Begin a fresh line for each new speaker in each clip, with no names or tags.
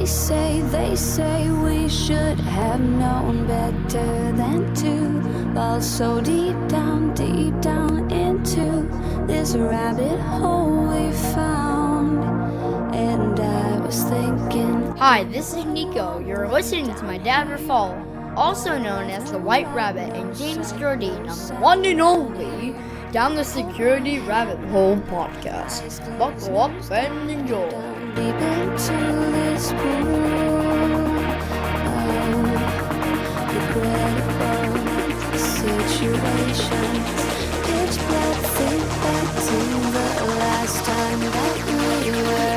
They say we should have known better than to fall so deep down into this rabbit hole we found. And I was thinking,
hi, this is Nico. You're listening to my dad Fall, also known as the White Rabbit, and James Jardine on the one and only Down the Security Rabbit Hole podcast. Buckle up and enjoy.
deep into this pool of regrettable situations. Pitch black, think back to the last time that we were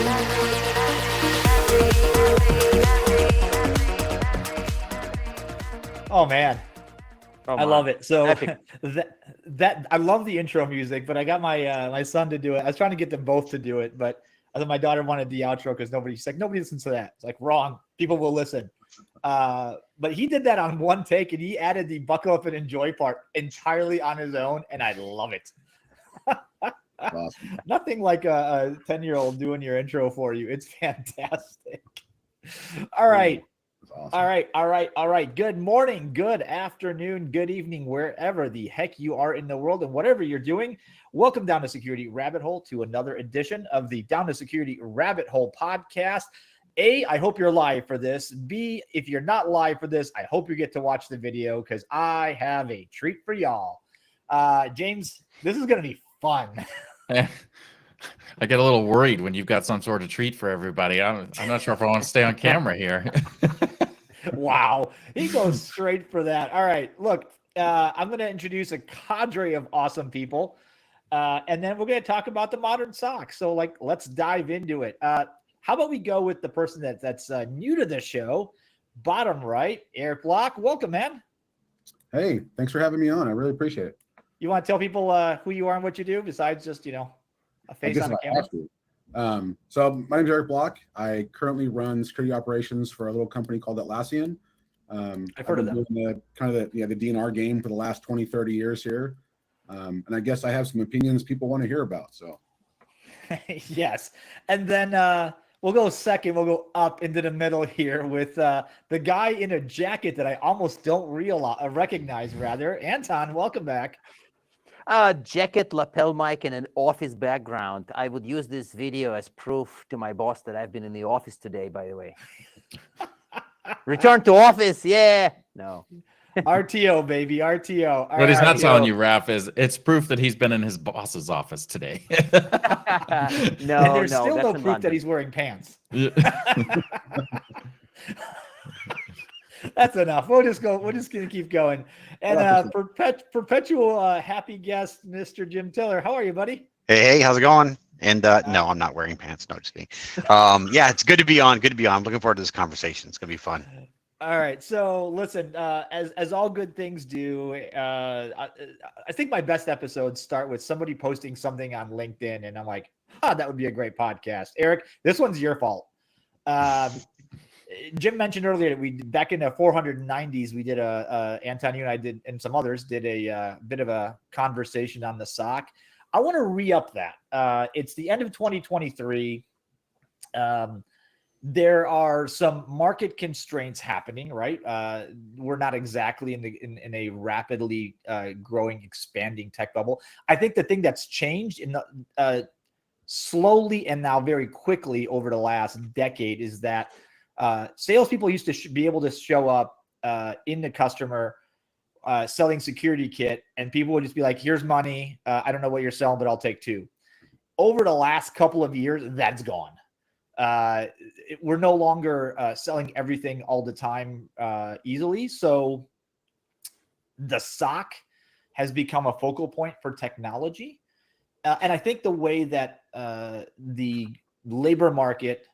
happy.
Oh man, I love it. So that I love the intro music, but I got my my son to do it. I was trying to get them both to do it, but I thought my daughter wanted the outro because nobody listens to that. It's like wrong. People will listen. But he did that on one take, and he added the buckle up and enjoy part entirely on his own, and I love it.
Awesome.
Nothing like a 10-year-old doing your intro for you. It's fantastic. All right.
Awesome.
All right. Good morning, good afternoon, good evening, wherever the heck you are in the world and whatever you're doing. Welcome down to Security Rabbit Hole to another edition of the Down to Security Rabbit Hole podcast. A, I hope you're live for this. B, if you're not live for this, I hope you get to watch the video because I have a treat for y'all. James, this is going to be fun.
I get a little worried when you've got some sort of treat for everybody. I'm not sure if I want to stay on camera here.
Wow. He goes straight for that. All right. Look, I'm going to introduce a cadre of awesome people. And then we're going to talk about the modern SOC. So let's dive into it. How about we go with the person that's new to the show, bottom right, Erik Bloch. Welcome, man.
Hey, thanks for having me on. I really appreciate it.
You want to tell people who you are and what you do besides just, a face on the camera?
So my name is Erik Bloch. I currently run security operations for a little company called Atlassian.
I've heard of them.
The DNR game for the last 20, 30 years here. And I guess I have some opinions people want to hear about. So
yes. And then we'll go second. We'll go up into the middle here with the guy in a jacket that I almost don't recognize. Anton, welcome back.
Jacket, lapel mic, and an office background. I would use this video as proof to my boss that I've been in the office today, by the way. Return to office, yeah. No.
RTO, baby, RTO.
What he's not telling you, Raph, is it's proof that he's been in his boss's office today.
And there's still no proof that he's wearing pants. That's enough. We're just gonna keep going. And perpetual happy guest, Mr. Jim Tiller. How are you, buddy?
Hey, how's it going? And no, I'm not wearing pants. No, just kidding. Yeah, it's good to be on. I'm looking forward to this conversation. It's gonna be fun.
All right. So listen, as all good things do, I think my best episodes start with somebody posting something on LinkedIn, and I'm like, that would be a great podcast. Erik, this one's your fault. Jim mentioned earlier that back in the 490s, we did Anton, you and I did, and some others did a bit of a conversation on the SOC. I want to re-up that. It's the end of 2023. There are some market constraints happening, right? We're not exactly in a rapidly growing, expanding tech bubble. I think the thing that's changed in the slowly and now very quickly over the last decade is that salespeople used to be able to show up in the customer selling security kit, and people would just be like, here's money. I don't know what you're selling, but I'll take two. Over the last couple of years, that's gone. We're no longer selling everything all the time easily. So the SOC has become a focal point for technology. And I think the way that the labor market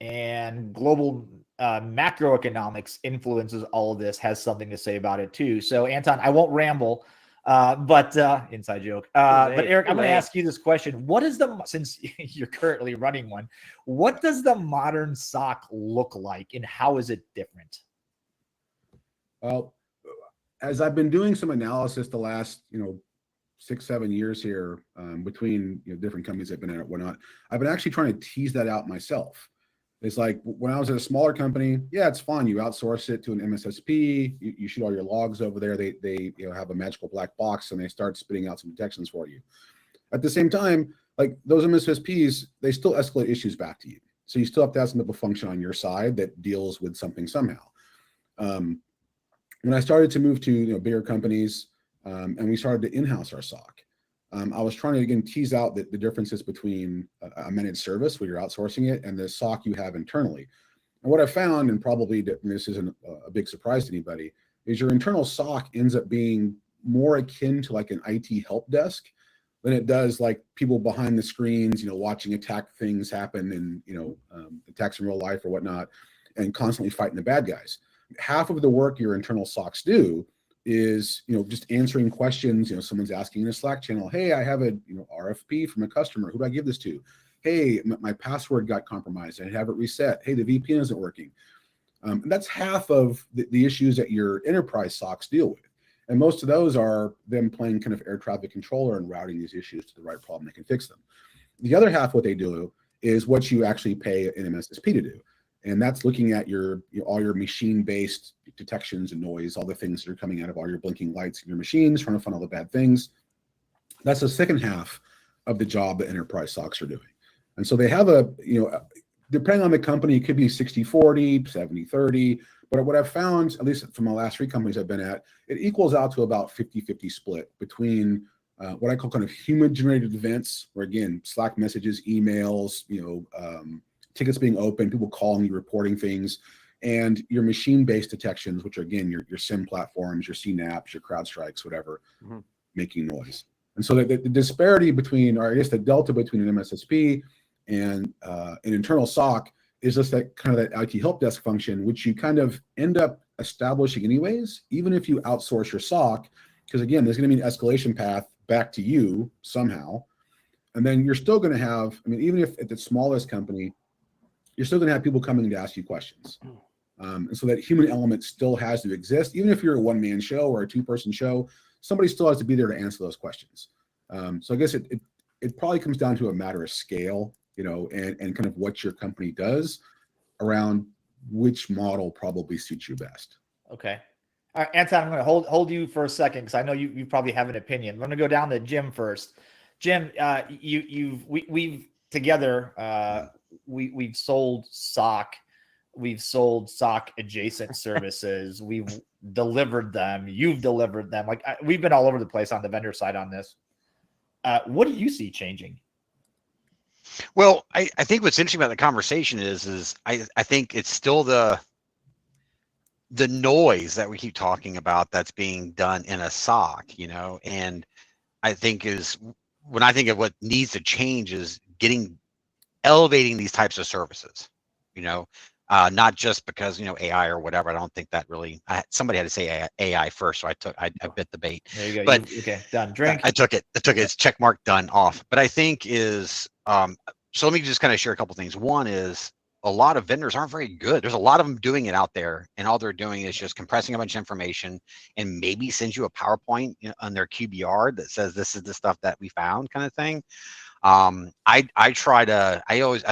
and global macroeconomics influences all of this has something to say about it too. So Anton, I won't ramble, but inside joke. But Erik, I'm going to ask you this question. Since you're currently running one, what does the modern SOC look like and how is it different?
Well, as I've been doing some analysis the last, 6-7 years here between different companies I've been at and whatnot, I've been actually trying to tease that out myself. It's like when I was at a smaller company, yeah, it's fine. You outsource it to an MSSP. You shoot all your logs over there. They have a magical black box and they start spitting out some detections for you. At the same time, like those MSSPs, they still escalate issues back to you. So you still have to have some type of function on your side that deals with something somehow. When I started to move to bigger companies and we started to in-house our SOC, I was trying to again tease out the differences between a managed service where you're outsourcing it and the SOC you have internally. And what I found, and probably this isn't a big surprise to anybody, is your internal SOC ends up being more akin to like an IT help desk than it does like people behind the screens, watching attack things happen and attacks in real life or whatnot, and constantly fighting the bad guys. Half of the work your internal SOCs do is just answering questions. Someone's asking in a Slack channel, hey, I have a RFP from a customer, who do I give this to? Hey, my password got compromised, I have it reset. Hey, the VPN isn't working. And that's half of the issues that your enterprise SOCs deal with, and most of those are them playing kind of air traffic controller and routing these issues to the right problem that can fix them. The other half, what they do is what you actually pay an MSSP to do. And that's looking at all your machine-based detections and noise, all the things that are coming out of all your blinking lights in your machines, trying to find all the bad things. That's the second half of the job that enterprise SOCs are doing. And so they have depending on the company, it could be 60-40, 70-30. But what I've found, at least from the last 3 companies I've been at, it equals out to about 50-50 split between what I call kind of human-generated events, where again, Slack messages, emails, tickets being open, people calling you, reporting things, and your machine-based detections, which are again your SIM platforms, your CNAPs, your CrowdStrikes, whatever, making noise. And so the disparity between, or I guess the delta between an MSSP and an internal SOC is just that kind of that IT help desk function, which you kind of end up establishing anyways, even if you outsource your SOC, because again, there's going to be an escalation path back to you somehow. And then you're still going to have, even if at the smallest company, you're still going to have people coming to ask you questions. And so that human element still has to exist. Even if you're a one-man show or a 2-person show, somebody still has to be there to answer those questions. So I guess it probably comes down to a matter of scale, and kind of what your company does around which model probably suits you best.
Okay. All right, Anton, I'm going to hold you for a second because I know you probably have an opinion. I'm going to go down to Jim first. Jim, we've together, we've sold SOC, we've sold SOC adjacent services, we've delivered them, you've delivered them. Like we've been all over the place on the vendor side on this. What do you see changing?
Well, I think what's interesting about the conversation is I think it's still the noise that we keep talking about that's being done in a SOC, and I think when I think of what needs to change is elevating these types of services, not just because, AI or whatever. I don't think that really, somebody had to say AI first. So I bit the bait.
There you go.
But
okay, done. Drink.
I took it. It's check mark, done, off. But I think so let me just kind of share a couple things. One is a lot of vendors aren't very good. There's a lot of them doing it out there, and all they're doing is just compressing a bunch of information and maybe send you a PowerPoint on their QBR that says this is the stuff that we found, kind of thing. I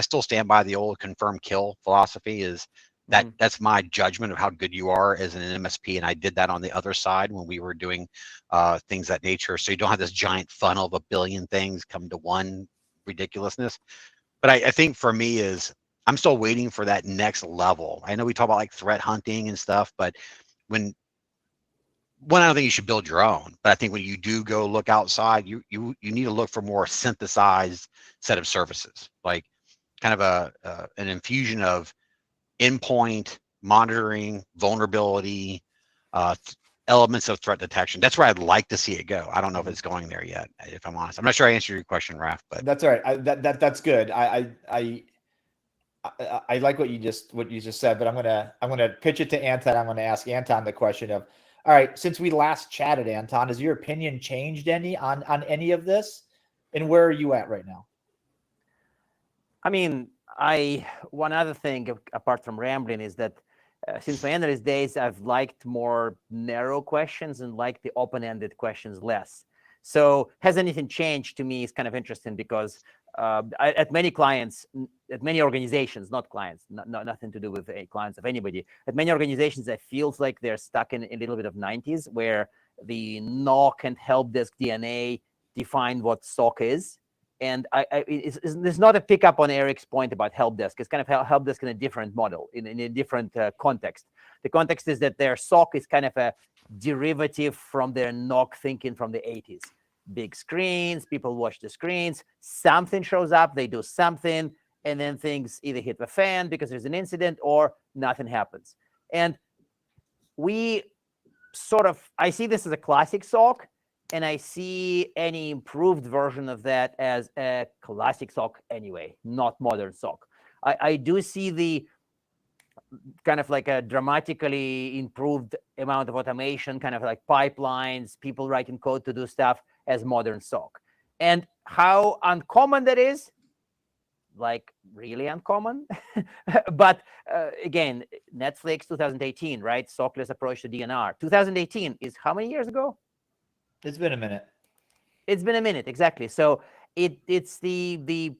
still stand by the old confirm kill philosophy. Is that's my judgment of how good you are as an MSP, and I did that on the other side when we were doing things that nature. So you don't have this giant funnel of a billion things come to one ridiculousness. But I think for me is I'm still waiting for that next level. I know we talk about like threat hunting and stuff, but I don't think you should build your own, but I think when you do go look outside, you need to look for more synthesized set of services, like kind of an infusion of endpoint monitoring, vulnerability, elements of threat detection. That's where I'd like to see it go. I don't know if it's going there yet, if I'm honest. I'm not sure I answered your question, Raf, but
that's all right. That's good. I like what you just said, but I'm gonna pitch it to Anton. I'm gonna ask Anton the question of, all right, since we last chatted, Anton, has your opinion changed any on any of this? And where are you at right now?
One other thing apart from rambling is that since my analyst days, I've liked more narrow questions and liked the open-ended questions less. So has anything changed to me is kind of interesting because at many clients, at many organizations, not clients, nothing to do with clients of anybody, at many organizations, it feels like they're stuck in a little bit of 90s where the NOC and help desk DNA define what SOC is. And there's not a pickup on Erik's point about help desk. It's kind of help desk in a different model, in a different context. The context is that their SOC is kind of a derivative from their NOC thinking from the 80s. Big screens, people watch the screens, something shows up, they do something, and then things either hit the fan because there's an incident or nothing happens. And I see this as a classic SOC, and I see any improved version of that as a classic SOC anyway, not modern SOC. I do see the kind of like a dramatically improved amount of automation, kind of like pipelines, people writing code to do stuff as modern SOC. And how uncommon that is, like really uncommon. But again, Netflix 2018, right? SOC-less approach to DNR. 2018 is how many years ago?
It's been a minute.
It's been a minute, exactly. So it's the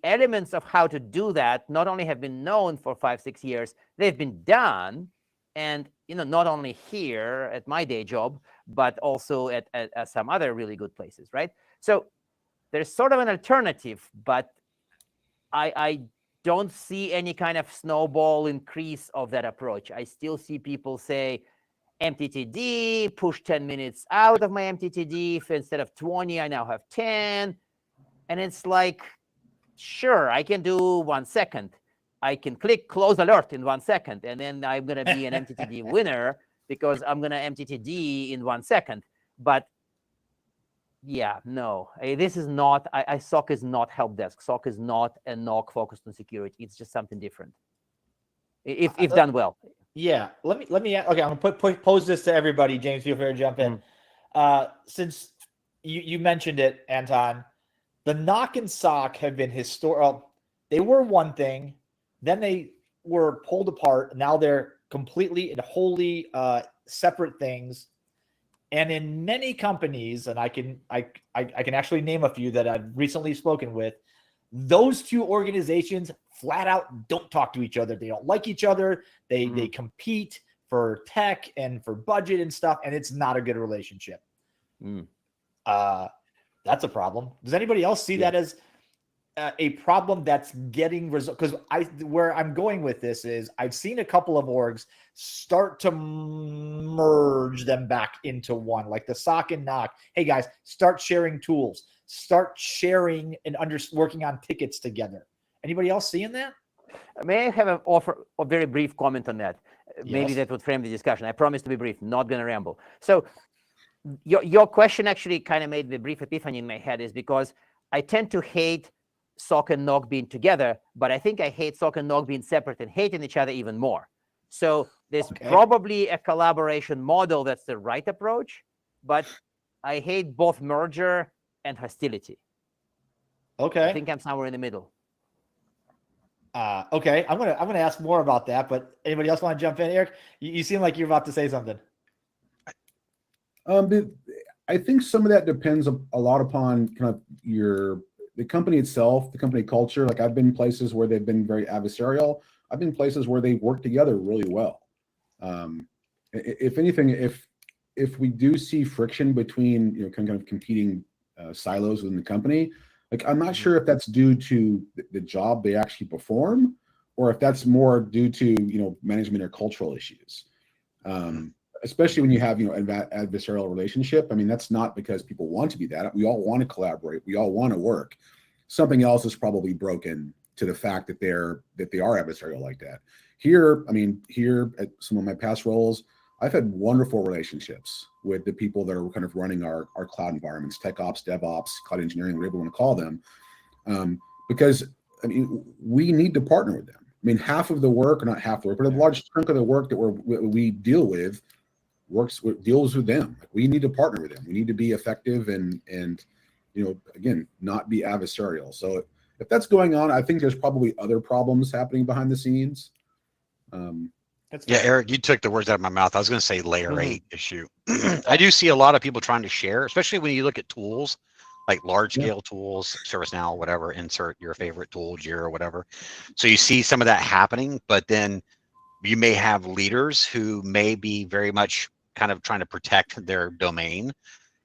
elements of how to do that not only have been known for 5-6 years, they've been done. And, not only here at my day job, but also at some other really good places, right? So there's sort of an alternative, but I don't see any kind of snowball increase of that approach. I still see people say, MTTD, push 10 minutes out of my MTTD. If instead of 20, I now have 10. And it's like, sure, I can do 1 second. I can click close alert in 1 second, and then I'm going to be an MTTD winner because I'm going to MTTD in 1 second. But yeah, no, this is not, SOC is not help desk. SOC is not a NOC focused on security. It's just something different. If done well.
Yeah, let me. Okay, I'm gonna pose this to everybody. James, feel free to jump in. Since you mentioned it, Anton, the NOC and SOC have been historical. They were one thing, then they were pulled apart. Now they're completely and wholly separate things. And in many companies, and I can actually name a few that I've recently spoken with, those two organizations flat out don't talk to each other. They don't like each other. They compete for tech and for budget and stuff, and it's not a good relationship. That's a problem. Does anybody else see that as a problem that's getting resolved? Because where I'm going with this is I've seen a couple of orgs start to merge them back into one, like the SOC and NOC. Hey guys, start sharing tools. Start sharing and working on tickets together. Anybody else seeing that?
May I have a very brief comment on that?
Yes.
Maybe that would frame the discussion. I promise to be brief, not going to ramble. So your question actually kind of made the brief epiphany in my head, is because I tend to hate SOC and NOC being together, but I think I hate SOC and NOC being separate and hating each other even more. So there's probably a collaboration model that's the right approach, but I hate both merger and hostility.
Okay.
I think I'm somewhere in the middle.
Okay. I'm gonna ask more about that, but anybody else want to jump in, Erik? You seem like you're about to say something.
I think some of that depends a lot upon kind of the company itself, the company culture. Like I've been places where they've been very adversarial. I've been places where they work together really well. If anything, if we do see friction between kind of competing silos within the company, like I'm not sure if that's due to the job they actually perform, or if that's more due to management or cultural issues. Especially when you have an adversarial relationship. I mean, that's not because people want to be that. We all want to collaborate. We all want to work. Something else is probably broken to the fact that they are adversarial like that. Here at some of my past roles, I've had wonderful relationships with the people that are kind of running our cloud environments, tech ops, DevOps, cloud engineering, whatever you want to call them, because we need to partner with them. I mean, half of the work, or not half the work, but a large chunk of the work that we deal with deals with them. We need to partner with them. We need to be effective and again, not be adversarial. So if that's going on, I think there's probably other problems happening behind the scenes.
That's
Yeah,
fair.
Eric, you took the words out of my mouth. I was going to say layer
Mhm.
8 issue. I do see a lot of people trying to share, especially when you look at tools like large
Yeah.
scale tools, ServiceNow, whatever, insert your favorite tool, Jira, or whatever. So you see some of that happening, but then you may have leaders who may be very much kind of trying to protect their domain.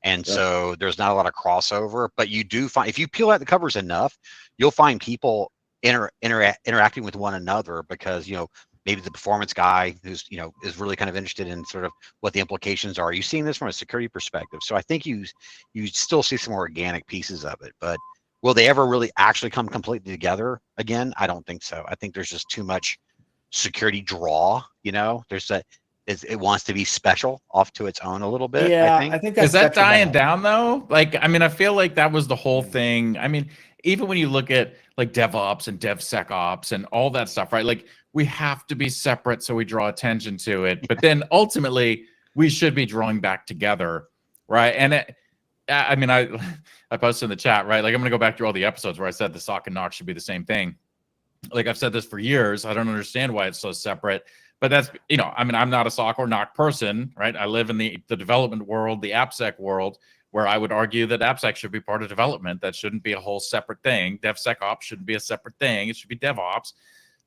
And
Yep.
so there's not a lot of crossover, but you do find, if you peel out the covers enough, you'll find people interacting with one another because, maybe the performance guy who's, is really kind of interested in sort of what the implications are. You're seeing this from a security perspective. So I think you still see some organic pieces of it, but will they ever really actually come completely together again? I don't think so. I think there's just too much security draw, there's that it wants to be special off to its own a little bit.
Yeah,
I
I
think.
think that's
Is that dying
detrimental.
down though? Like, I mean, I feel like that was the whole thing. I mean, even when you look at like DevOps and DevSecOps and all that stuff, right? Like, we have to be separate so we draw attention to it. But then ultimately, we should be drawing back together, right? And I mean, I posted in the chat, right? Like, I'm going to go back through all the episodes where I said the SOC and NOC should be the same thing. Like, I've said this for years. I don't understand why it's so separate. But that's, I mean, I'm not a SOC or NOC person, right? I live in the development world, the AppSec world, where I would argue that AppSec should be part of development. That shouldn't be a whole separate thing. DevSecOps shouldn't be a separate thing. It should be DevOps.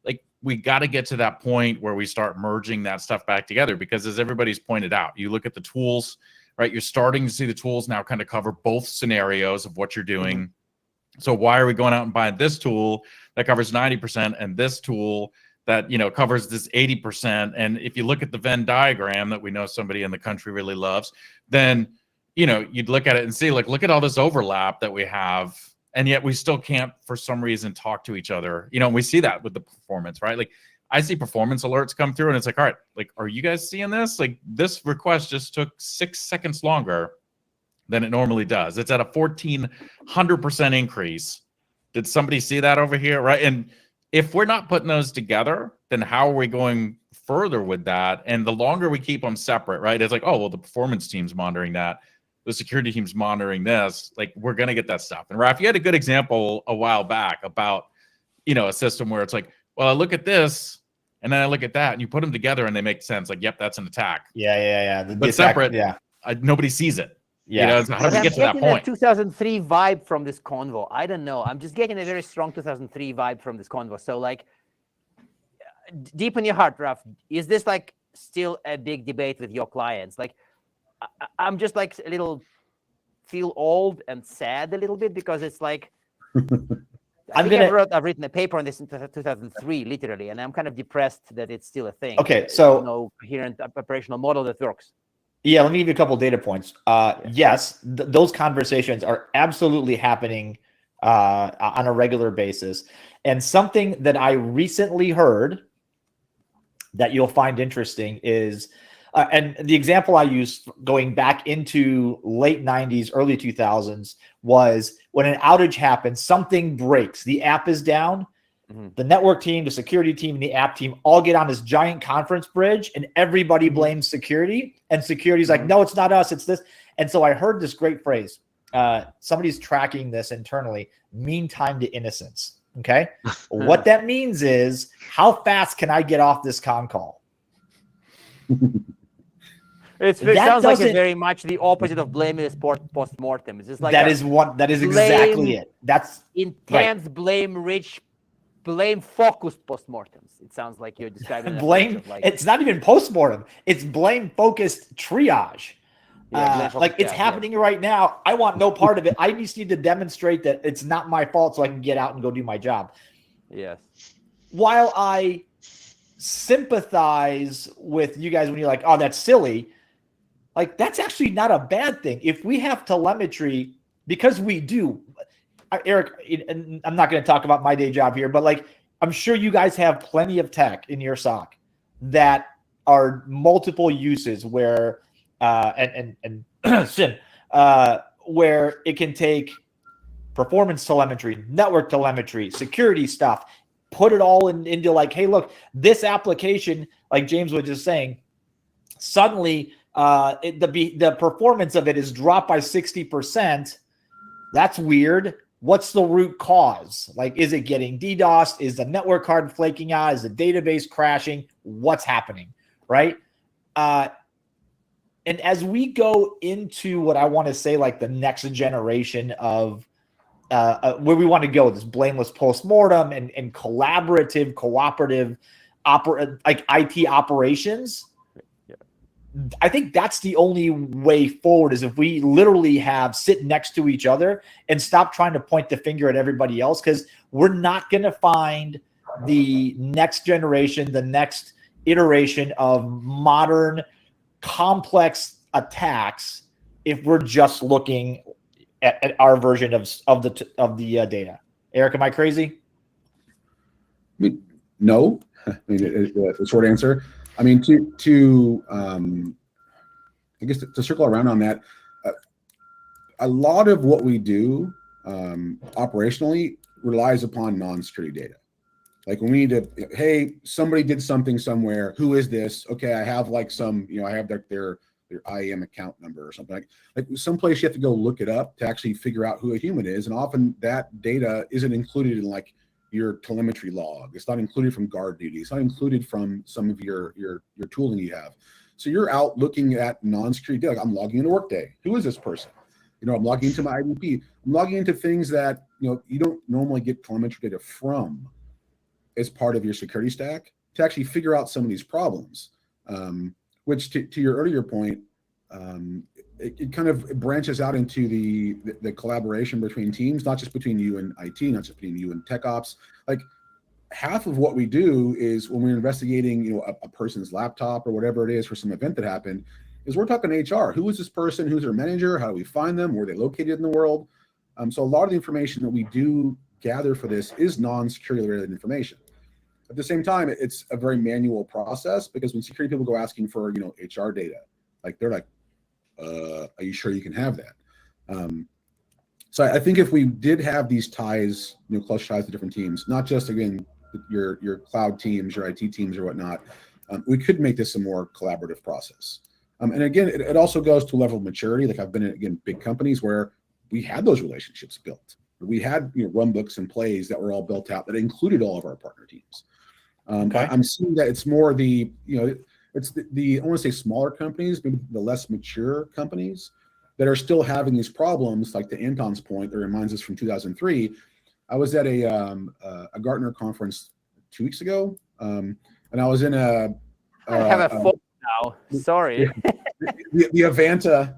Like, we got to get to that point where we start merging that stuff back together, because as everybody's pointed out, you look at the tools, right? You're starting to see the tools now kind of cover both scenarios of what you're doing. Mm-hmm. So why are we going out and buying this tool that covers 90% and this tool that, covers this 80%? And if you look at the Venn diagram that we know somebody in the country really loves, then, you'd look at it and see, like, look at all this overlap that we have. And yet we still can't, for some reason, talk to each other. And we see that with the performance, right? Like, I see performance alerts come through and it's like, all right, like, are you guys seeing this? Like, this request just took 6 seconds longer than it normally does. It's at a 1,400% increase. Did somebody see that over here, right? And if we're not putting those together, then how are we going further with that? And the longer we keep them separate, right? It's like, oh, well, the performance team's monitoring that. The security team's monitoring this. Like, we're going to get that stuff. And Raf, you had a good example a while back about, a system where it's like, well, I look at this and then I look at that, and you put them together and they make sense. Like, yep, that's an attack.
Yeah.
But separate, nobody sees it.
Yeah.
So how do we get to that point?
A 2003 vibe from this convo. I don't know. I'm just getting a very strong 2003 vibe from this convo. So, like, deep in your heart, Raf, is this like still a big debate with your clients? Like, I'm just like a little feel old and sad a little bit, because it's like I've written a paper on this in 2003, literally, and I'm kind of depressed that it's still a thing.
Okay, so
no coherent operational model that works.
Yeah, let me give you a couple of data points. Yes, those conversations are absolutely happening on a regular basis. And something that I recently heard that you'll find interesting is, and the example I used going back into late 90s, early 2000s was when an outage happens, something breaks, the app is down. Mm-hmm. The network team, the security team, and the app team all get on this giant conference bridge, and everybody blames security. And security's like, no, it's not us, it's this. And so I heard this great phrase. Somebody's tracking this internally, mean time to innocence. Okay. What that means is, how fast can I get off this con call?
It sounds like it's very much the opposite of blaming post-mortem. It's just like
that is exactly it. That's
intense, right. Blame-rich, blame-focused postmortems. It sounds like you're describing
blame. It's not even postmortem. It's blame-focused triage. Like, it's happening right now. I want no part of it. I just need to demonstrate that it's not my fault so I can get out and go do my job.
Yes.
While I sympathize with you guys when you're like, oh, that's silly, like, that's actually not a bad thing. If we have telemetry, because we do, Eric, and I'm not going to talk about my day job here, but like, I'm sure you guys have plenty of tech in your SOC that are multiple uses where where it can take performance telemetry, network telemetry, security stuff, put it all into like, hey, look, this application, like James was just saying, suddenly the performance of it is dropped by 60%. That's weird. What's the root cause? Like, is it getting DDoSed? Is the network card flaking out? Is the database crashing? what's happening, right? And as we go into what I want to say, like the next generation of where we want to go, this blameless postmortem and collaborative, cooperative, like IT operations. I think that's the only way forward, is if we literally sit next to each other and stop trying to point the finger at everybody else, because we're not going to find the next generation, the next iteration of modern, complex attacks if we're just looking at our version of the data. Erik, am I crazy?
I mean, no. I mean, the short answer. I mean, I guess to circle around on that, a lot of what we do operationally relies upon non-security data. Like when we need to, hey, somebody did something somewhere. Who is this? Okay, I have like some, I have their IAM account number or something. Like someplace you have to go look it up to actually figure out who a human is, and often that data isn't included in like your telemetry log. It's not included from guard duty. It's not included from some of your tooling you have. So you're out looking at non-security data. Like I'm logging into Workday. Who is this person? I'm logging into my IDP. I'm logging into things that you don't normally get telemetry data from as part of your security stack to actually figure out some of these problems. Which to your earlier point, it kind of branches out into the collaboration between teams, not just between you and IT, not just between you and tech ops. Like half of what we do is when we're investigating, a person's laptop or whatever it is for some event that happened, is we're talking HR. Who is this person? Who's their manager? How do we find them? Where are they located in the world? So a lot of the information that we do gather for this is non-security related information. At the same time, it's a very manual process, because when security people go asking for, HR data, like they're like, are you sure you can have that? So I think if we did have these ties, close ties to different teams, not just, again, your cloud teams, your IT teams or whatnot, we could make this a more collaborative process. And again, it also goes to a level of maturity. Like I've been in, again, big companies where we had those relationships built. We had run books and plays that were all built out that included all of our partner teams. Okay. I'm seeing that it's more it's the I want to say smaller companies, maybe the less mature companies that are still having these problems. Like to Anton's point, that reminds us from 2003. I was at a Gartner conference 2 weeks ago, and I was in I
have a phone now. Sorry.
the Avanta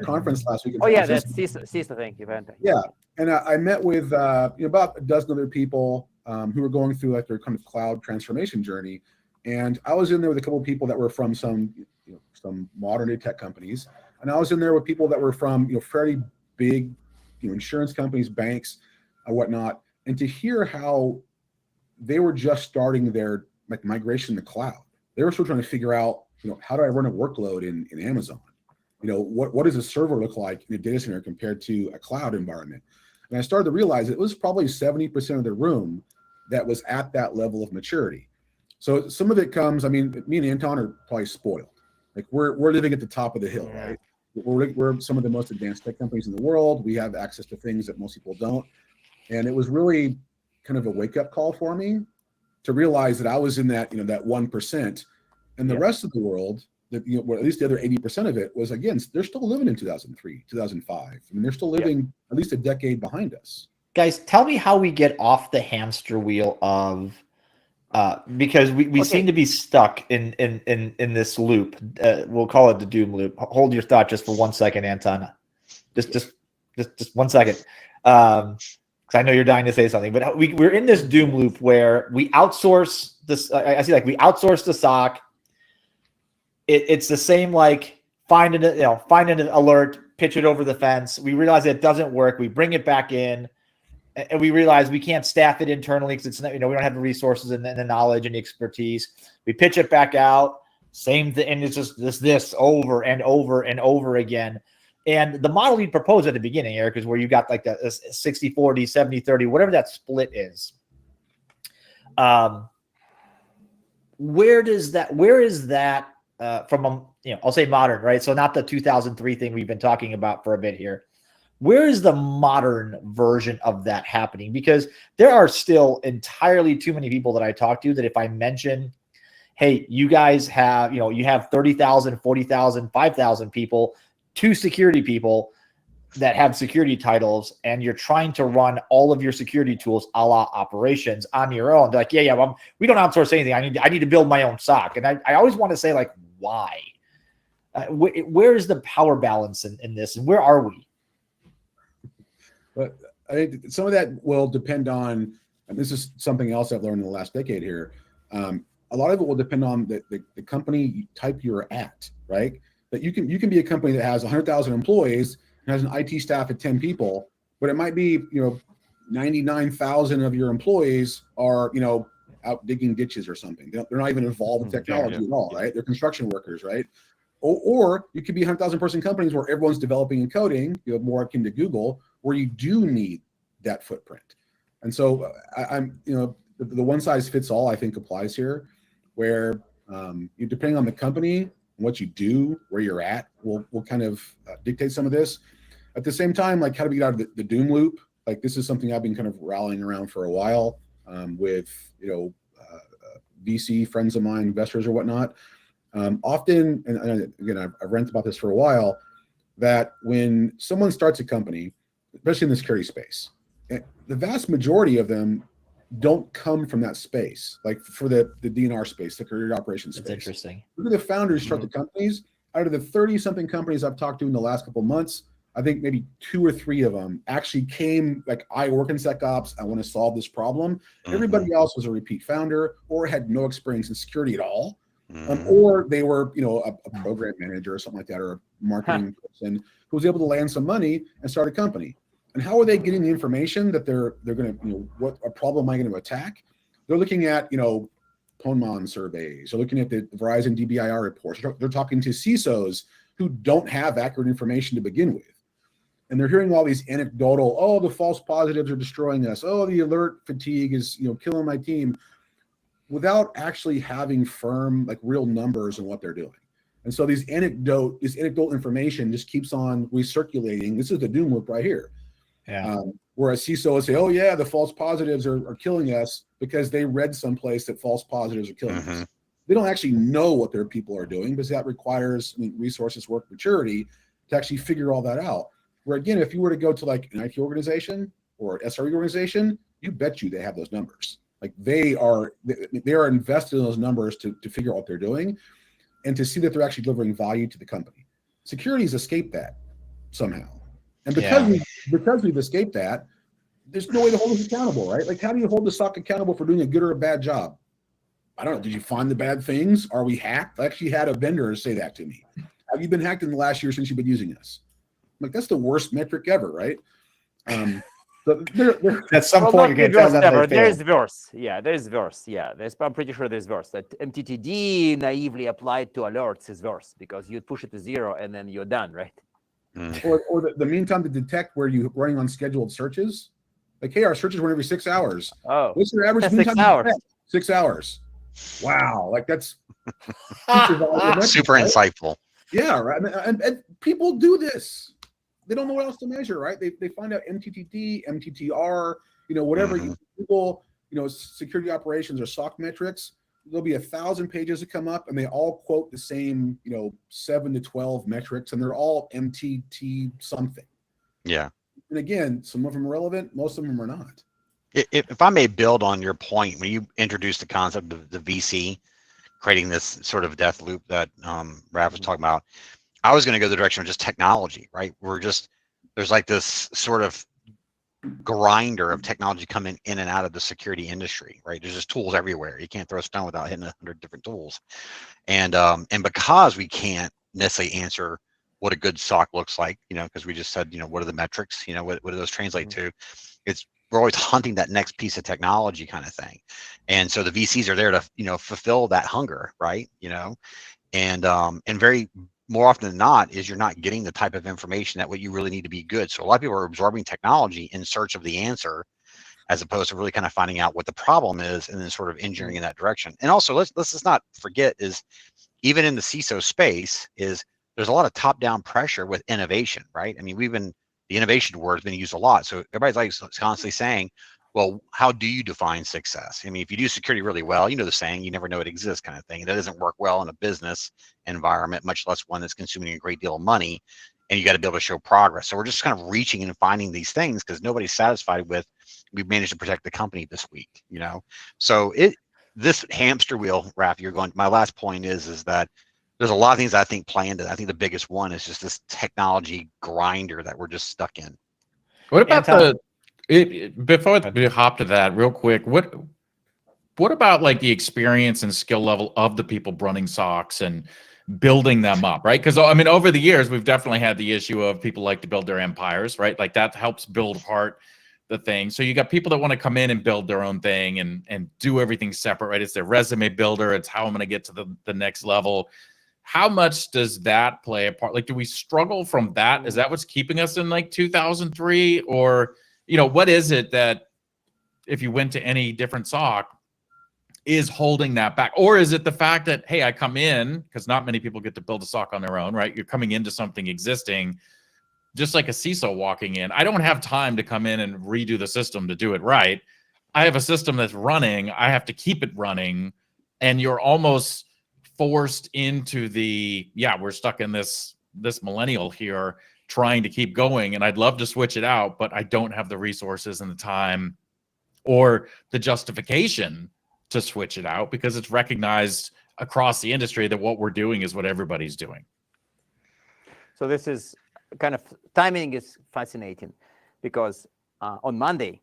conference last week.
Oh yeah, that's CISA thing, Avanta.
Yeah, and I met with about a dozen other people who were going through like their kind of cloud transformation journey, and I was in there with a couple of people that were from some modern day tech companies, and I was in there with people that were from fairly big insurance companies, banks, whatnot, and to hear how they were just starting their like migration to cloud. They were still trying to figure out how do I run a workload in Amazon? What does a server look like in a data center compared to a cloud environment? And I started to realize it was probably 70% of the room that was at that level of maturity. So some of it comes, I mean, me and Anton are probably spoiled. Like we're living at the top of the hill, right? We're some of the most advanced tech companies in the world. We have access to things that most people don't. And it was really kind of a wake-up call for me to realize that I was in that, that 1%, and the rest of the world, that at least the other 80% of it was, again, they're still living in 2003, 2005. I mean, they're still living at least a decade behind us.
Guys, tell me how we get off the hamster wheel of because we seem to be stuck in this loop. We'll call it the doom loop. Hold your thought just for 1 second, Anton. Just 1 second. Because I know you're dying to say something, but we're in this doom loop where we outsource this. I see, like we outsource the SOC. It's the same, like find an alert, pitch it over the fence. We realize it doesn't work. We bring it back in, and we realize we can't staff it internally because it's we don't have the resources and the knowledge and the expertise. We pitch it back out. Same thing, and it's just this over and over and over again. And the model we proposed at the beginning, Erik, is where you got like a 60-40, 70-30, whatever that split is. Where is that from, I'll say modern, right? So not the 2003 thing we've been talking about for a bit here. Where is the modern version of that happening? Because there are still entirely too many people that I talk to that if I mention, hey, you guys have, you have 30,000, 40,000, 5,000 people, 2 security people that have security titles, and you're trying to run all of your security tools a la operations on your own. They're like, yeah, well, we don't outsource anything. I need to build my own SOC. And I always want to say, like, why? Where is the power balance in this, and where are we?
But I think some of that will depend on, and this is something else I've learned in the last decade here. A lot of it will depend on the company type you're at, right? That you can be a company that has 100,000 employees and has an IT staff of 10 people, but it might be, 99,000 of your employees are, out digging ditches or something. They're not even involved with technology at all, right? They're construction workers, right? Or you could be 100,000 person companies where everyone's developing and coding, more akin to Google, where you do need that footprint. And so I'm, the one size fits all, I think, applies here, where depending on the company, what you do, where you're at, will kind of dictate some of this. At the same time, like, how do we get out of the doom loop? Like, this is something I've been kind of rallying around for a while with, VC friends of mine, investors or whatnot. Often, and again, I've ranted about this for a while, that when someone starts a company, especially in the security space, the vast majority of them don't come from that space. Like for the DNR space, the security operations space.
That's interesting.
Look at the founders start the companies. Out of the 30-something companies I've talked to in the last couple of months, I think maybe 2 or 3 of them actually came like, I work in SecOps, I want to solve this problem. Everybody else was a repeat founder or had no experience in security at all. Or they were, a program manager or something like that, or a marketing person who was able to land some money and start a company. And how are they getting the information that they're going to, what a problem am I going to attack? They're looking at, Ponman surveys. They're looking at the Verizon DBIR reports. They're talking to CISOs who don't have accurate information to begin with. And they're hearing all these anecdotal, oh, the false positives are destroying us. Oh, the alert fatigue is, killing my team, without actually having firm, like, real numbers on what they're doing. And so this anecdotal information just keeps on recirculating. This is the doom loop right here.
Yeah.
Where a CISO will say, oh yeah, the false positives are killing us because they read someplace that false positives are killing us. They don't actually know what their people are doing, because that requires resources, work, maturity to actually figure all that out. Where again, if you were to go to like an IT organization or an SRE organization, you bet you they have those numbers. Like they are invested in those numbers to figure out what they're doing and to see that they're actually delivering value to the company. Security's escaped that somehow. And because we've escaped that, there's no way to hold us accountable, right? Like, how do you hold the SOC accountable for doing a good or a bad job? I don't know. Did you find the bad things? Are we hacked? I actually had a vendor say that to me. Have you been hacked in the last year since you've been using us? I'm like, that's the worst metric ever, right? But
at some point, you can tell them
there's worse. Yeah, there's worse. Yeah, I'm pretty sure there's worse. That MTTD naively applied to alerts is worse, because you push it to 0 and then you're done, right?
Or the meantime to detect where you're running on scheduled searches. Like, hey, our searches run every 6 hours.
Oh,
what's your average mean
6 hours?
6 hours. Wow, like that's
super insightful.
Yeah, right. And people do this. They don't know what else to measure, right? They find out MTTD, MTTR, whatever you Google, security operations or SOC metrics. There'll be 1,000 pages that come up, and they all quote the same, 7 to 12 metrics, and they're all MTT something.
Yeah.
And again, some of them are relevant, most of them are not.
If I may build on your point, when you introduced the concept of the VC creating this sort of death loop that Raph was talking about, I was going to go the direction of just technology, right? There's like this sort of grinder of technology coming in and out of the security industry, right? There's just tools everywhere. You can't throw a stone without hitting 100 different tools. And because we can't necessarily answer what a good SOC looks like, because we just said, what are the metrics, what do those translate to? We're always hunting that next piece of technology kind of thing. And so the VCs are there to, fulfill that hunger, right? And very more often than not is you're not getting the type of information that what you really need to be good. So a lot of people are absorbing technology in search of the answer, as opposed to really kind of finding out what the problem is and then sort of engineering in that direction. And also let's just not forget is even in the CISO space there's a lot of top-down pressure with innovation, right? I mean, the innovation word has been used a lot. So everybody's like constantly saying, Well, how do you define success? I mean, if you do security really well, you know the saying, you never know it exists kind of thing. That doesn't work well in a business environment, much less one that's consuming a great deal of money, and you got to be able to show progress. So we're just kind of reaching and finding these things because nobody's satisfied with, we've managed to protect the company this week, you know? So this hamster wheel, Raph, you're going, my last point is that there's a lot of things I think play into that. I think the biggest one is just this technology grinder that we're just stuck in.
What about
Anton,
before we hop to that real quick, what about like the experience and skill level of the people running SOCs and building them up, right? Because I mean, over the years, we've definitely had the issue of people like to build their empires, right? Like that helps build apart the thing. So you got people that want to come in and build their own thing and do everything separate, right? It's their resume builder. It's how I'm going to get to the next level. How much does that play a part? Like, do we struggle from that? Is that what's keeping us in like 2003? Or, you know, what is it that if you went to any different SOC is holding that back? Or is it the fact that, hey, I come in, because not many people get to build a SOC on their own, right? You're coming into something existing, just like a CISO walking in. I don't have time to come in and redo the system to do it right. I have a system that's running. I have to keep it running. And you're almost forced into the, yeah, we're stuck in this millennial here trying to keep going. And I'd love to switch it out, but I don't have the resources and the time or the justification to switch it out because it's recognized across the industry that what we're doing is what everybody's doing.
So this is kind of, timing is fascinating because on Monday,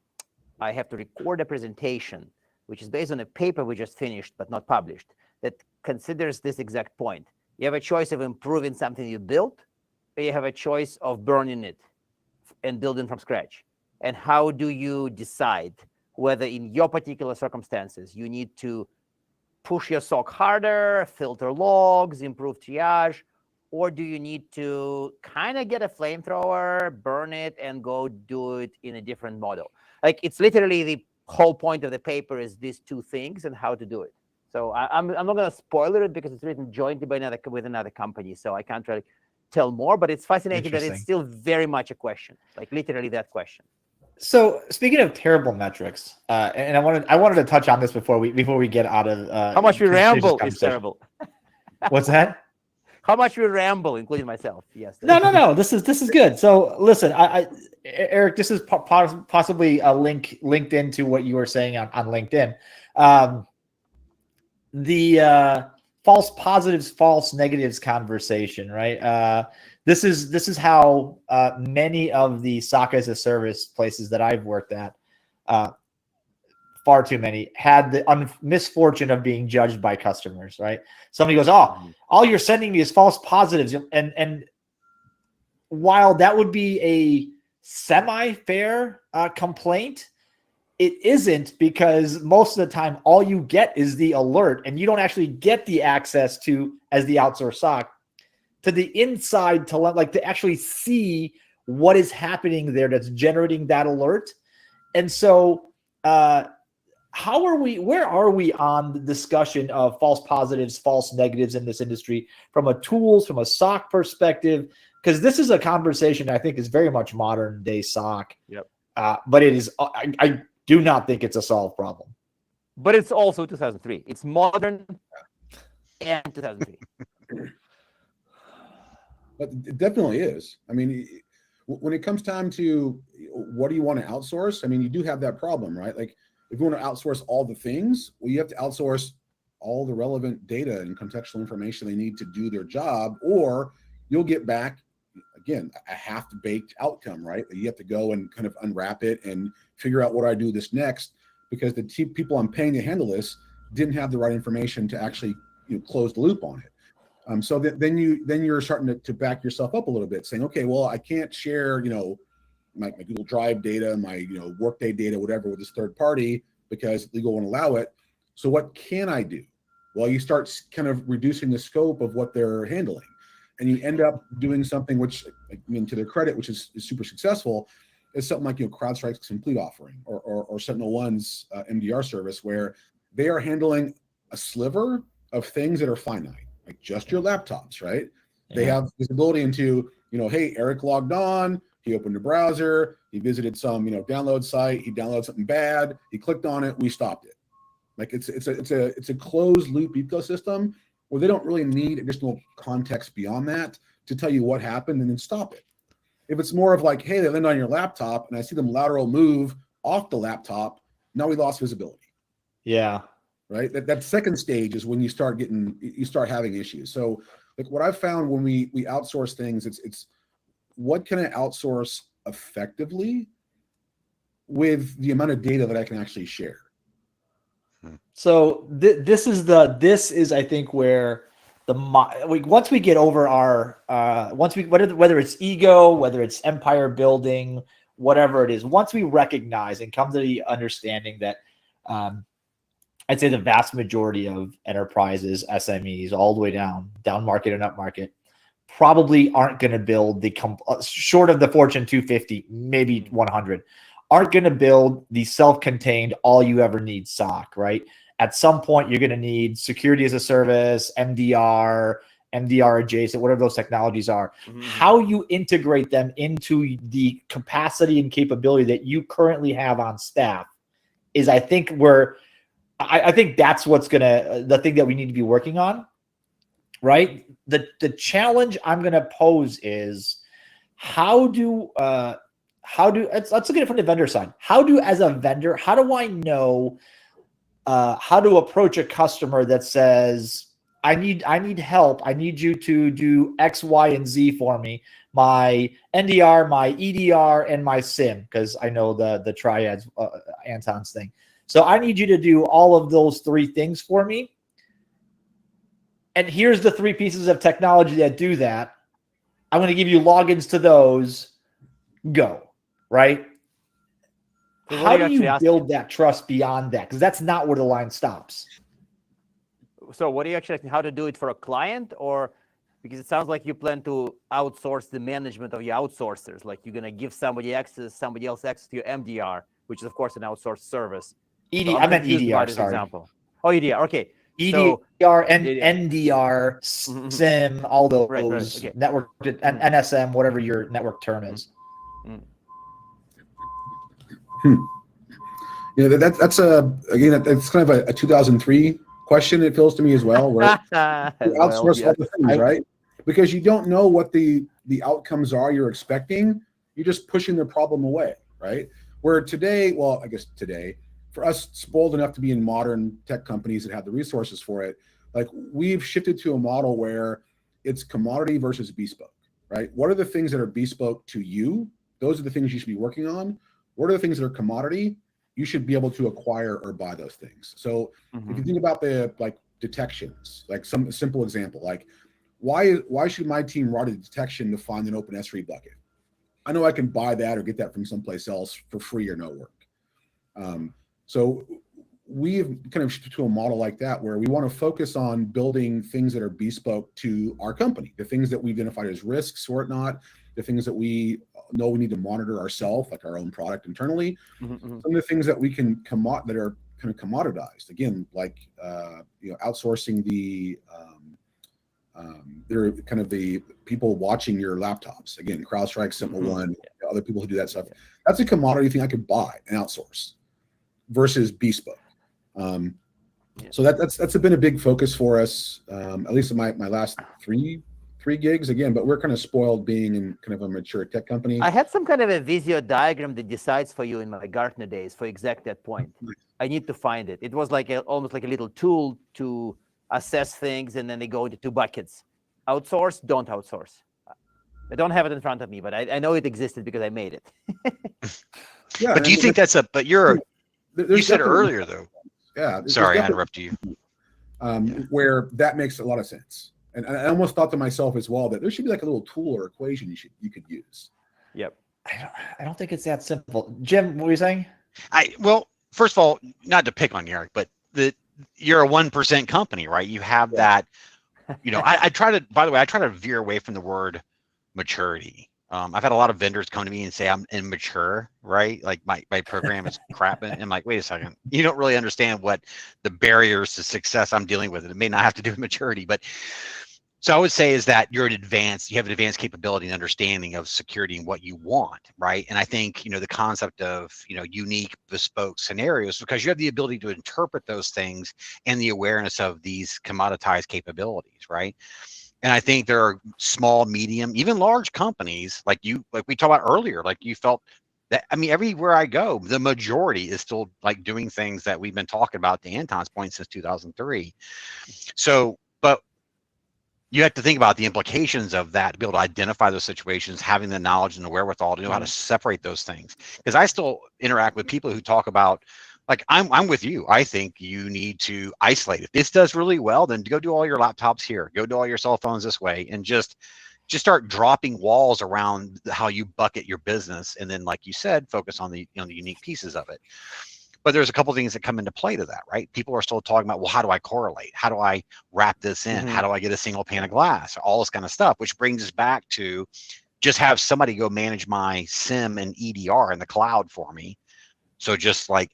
I have to record a presentation, which is based on a paper we just finished, but not published, that considers this exact point. You have a choice of improving something you built, or you have a choice of burning it and building from scratch. And how do you decide whether in your particular circumstances, you need to push your SOC harder, filter logs, improve triage, or do you need to kind of get a flamethrower, burn it, and go do it in a different model? Like, it's literally the whole point of the paper is these two things and how to do it. So I'm not going to spoiler it because it's written jointly by with another company, so I can't really tell more, but it's fascinating that it's still very much a question, like literally that question.
So speaking of terrible metrics, and I wanted to touch on this before we get out of
how much we ramble is terrible.
What's that?
How much we ramble, including myself. Yes.
No. This is good. So listen, Erik, this is possibly a linked into what you were saying on LinkedIn. The false positives, false negatives conversation, right? This is how many of the SOC as a service places that I've worked at, far too many, had the misfortune of being judged by customers, right? Somebody goes, oh, all you're sending me is false positives. And while that would be a semi-fair complaint, it isn't, because most of the time, all you get is the alert, and you don't actually get the access to, as the outsourced SOC, to the inside to like to actually see what is happening there that's generating that alert. And so where are we on the discussion of false positives, false negatives in this industry from a tools, from a SOC perspective? Because this is a conversation I think is very much modern day SOC.
Yep.
But it is, I do not think it's a solved problem.
But it's also 2003. It's modern and 2003.
But it definitely is. I mean, when it comes time to what do you want to outsource, I mean, you do have that problem, right? Like, if you want to outsource all the things, well, you have to outsource all the relevant data and contextual information they need to do their job, or you'll get back, again, a half-baked outcome, right? You have to go and kind of unwrap it and figure out what do I do this next, because the people I'm paying to handle this didn't have the right information to actually close the loop on it. So then you're starting to back yourself up a little bit, saying, okay, well, I can't share, my Google Drive data, my Workday data, whatever, with this third party because legal won't allow it. So what can I do? Well, you start kind of reducing the scope of what they're handling, and you end up doing something which, I mean, to their credit, which is super successful, is something like CrowdStrike's Complete offering or SentinelOne's MDR service, where they are handling a sliver of things that are finite, like just your laptops, right? Yeah. They have visibility into, hey, Erik logged on, He opened a browser, he visited some, download site, he downloaded something bad, he clicked on it, we stopped it. Like it's a closed loop ecosystem where they don't really need additional context beyond that to tell you what happened and then stop it. If it's more of like, hey, they land on your laptop and I see them lateral move off the laptop, now we lost visibility.
Yeah.
Right. That second stage is when you start having issues. So like what I've found when we outsource things, it's what can I outsource effectively with the amount of data that I can actually share.
So this is I think where once we get over our whether it's ego, whether it's empire building, whatever it is, once we recognize and come to the understanding that I'd say the vast majority of enterprises, SMEs, all the way down market and up market, probably aren't going to build the short of the Fortune 250, maybe 100, aren't going to build the self-contained all you ever need SOC, right? At some point, you're going to need security as a service, MDR adjacent, whatever those technologies are. Mm-hmm. How you integrate them into the capacity and capability that you currently have on staff is, I think, I think that's the thing that we need to be working on, right? The challenge I'm going to pose is let's look at it from the vendor side. How do I know how to approach a customer that says, I need help. I need you to do X, Y, and Z for me. My NDR, my EDR, and my SIM, because I know the triads, Anton's thing. So I need you to do all of those three things for me. And here's the three pieces of technology that do that. I'm going to give you logins to those. Go, right?
So
how do you build that trust beyond that? Because that's not where the line stops.
So what are you actually asking? How to do it for a client? Or because it sounds like you plan to outsource the management of your outsourcers. Like you're going to give somebody else access to your MDR, which is, of course, an outsourced service.
I meant EDR, sorry.
Example. Oh, EDR, okay.
EDR and NDR, SIM, all those
right, okay.
Network and NSM, whatever your network term is.
That's kind of a 2003 question. It feels to me as well, where you outsource all the things, right? Because you don't know what the outcomes are you're expecting. You're just pushing the problem away, right? Where today, for us spoiled enough to be in modern tech companies that have the resources for it, like we've shifted to a model where it's commodity versus bespoke, right? What are the things that are bespoke to you? Those are the things you should be working on. What are the things that are commodity? You should be able to acquire or buy those things. So if you think about the detections, like some simple example, like why should my team write a detection to find an open S3 bucket? I know I can buy that or get that from someplace else for free or no work. So we've kind of shifted to a model like that where we want to focus on building things that are bespoke to our company, the things that we identified as risks or whatnot, the things that we know we need to monitor ourselves, like our own product internally. Some of the things that we can that are kind of commoditized, again, like outsourcing they're kind of the people watching your laptops. Again, CrowdStrike, Simple One, other people who do that stuff. That's a commodity thing I could buy and outsource versus bespoke. So that's been a big focus for us, at least in my last three gigs, again, but we're kind of spoiled being in kind of a mature tech company.
I had some kind of a Visio diagram that decides for you in my Gartner days for exact that point. I need to find it. It was like almost like a little tool to assess things, and then they go into two buckets: outsource, don't outsource. I don't have it in front of me, but I know it existed because I made it.
But do you think you said earlier though?
Yeah.
Sorry, I interrupted you.
Where that makes a lot of sense. And I almost thought to myself as well that there should be like a little tool or equation you could use.
Yep.
I don't think it's that simple. Jim, what were you saying?
Well, first of all, not to pick on you, Erik, but you're a 1% company, right? You have that, I try to veer away from the word maturity. I've had a lot of vendors come to me and say I'm immature, right? Like my program is crap. And I'm like, wait a second, you don't really understand what the barriers to success I'm dealing with. It may not have to do with maturity, but So I would say is that you have an advanced capability and understanding of security and what you want, right? And I think, the concept of, unique bespoke scenarios, because you have the ability to interpret those things and the awareness of these commoditized capabilities, right? And I think there are small, medium, even large companies like we talked about earlier, like you felt that, everywhere I go, the majority is still like doing things that we've been talking about to Anton's point since 2003. So, but you have to think about the implications of that to be able to identify those situations, having the knowledge and the wherewithal to know how to separate those things. Because I still interact with people who talk about, like, I'm with you. I think you need to isolate. If this does really well, then go do all your laptops here, go do all your cell phones this way, and just start dropping walls around how you bucket your business. And then, like you said, focus on the the unique pieces of it. But there's a couple of things that come into play to that, right? People are still talking about, well, how do I correlate? How do I wrap this in? How do I get a single pane of glass? All this kind of stuff, which brings us back to just have somebody go manage my SIM and EDR in the cloud for me. So just like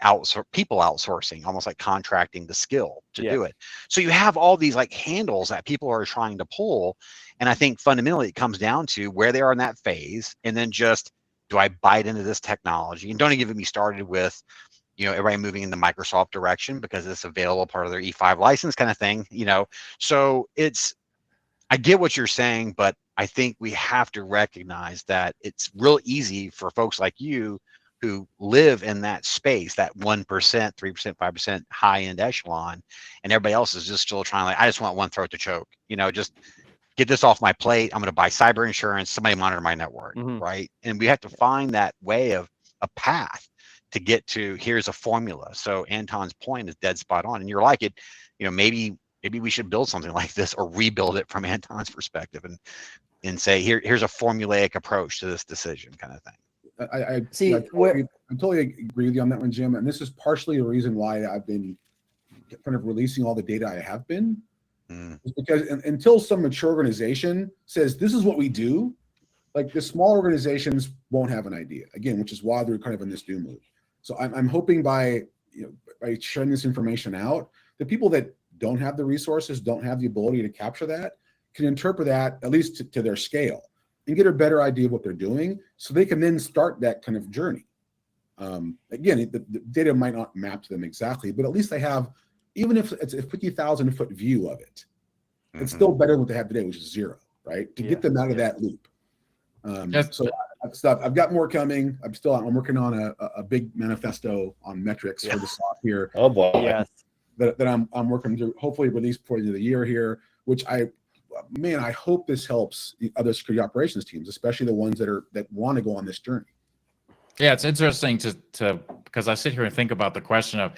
people outsourcing, almost like contracting the skill to do it. So you have all these like handles that people are trying to pull. And I think fundamentally it comes down to where they are in that phase. And then just, do I bite into this technology? And don't even get me started with, everybody moving in the Microsoft direction because it's available part of their E5 license kind of thing, So I get what you're saying, but I think we have to recognize that it's real easy for folks like you who live in that space, that 1%, 3%, 5% high end echelon, and everybody else is just still trying, I just want one throat to choke, just get this off my plate. I'm going to buy cyber insurance, somebody monitor my network, right? And we have to find that way of a path to get to, here's a formula. So Anton's point is dead spot on. And you're like it, maybe we should build something like this or rebuild it from Anton's perspective and say, here's a formulaic approach to this decision kind of thing.
I totally agree with you on that one, Jim. And this is partially the reason why I've been kind of releasing all the data I have been. Is because until some mature organization says, this is what we do, like the small organizations won't have an idea, again, which is why they're kind of in this do move. So I'm hoping by sharing this information out, the people that don't have the resources, don't have the ability to capture that, can interpret that at least to their scale and get a better idea of what they're doing, so they can then start that kind of journey. Again, the data might not map to them exactly, but at least they have, even if it's a 50,000 foot view of it, it's still better than what they have today, which is zero, right? To get them out of that loop. So I've got more coming. I'm working on a big manifesto on metrics for the SOC here.
Oh boy.
Yes. That I'm working to hopefully release before the end of the year here, which I hope this helps the other security operations teams, especially the ones that want to go on this journey.
Yeah, it's interesting to because I sit here and think about the question of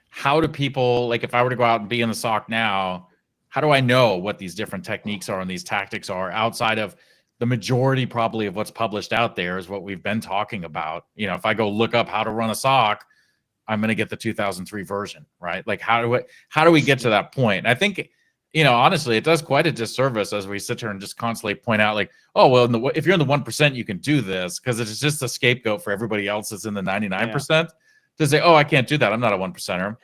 how do people, like, if I were to go out and be in the SOC now, how do I know what these different techniques are and these tactics are outside of the majority probably of what's published out there is what we've been talking about. If I go look up how to run a SOC, I'm going to get the 2003 version, right? Like, how do we get to that point? I think, honestly, it does quite a disservice as we sit here and just constantly point out, like, oh, well, if you're in the 1%, you can do this, because it's just a scapegoat for everybody else that's in the 99% to say, oh, I can't do that. I'm not a 1%er,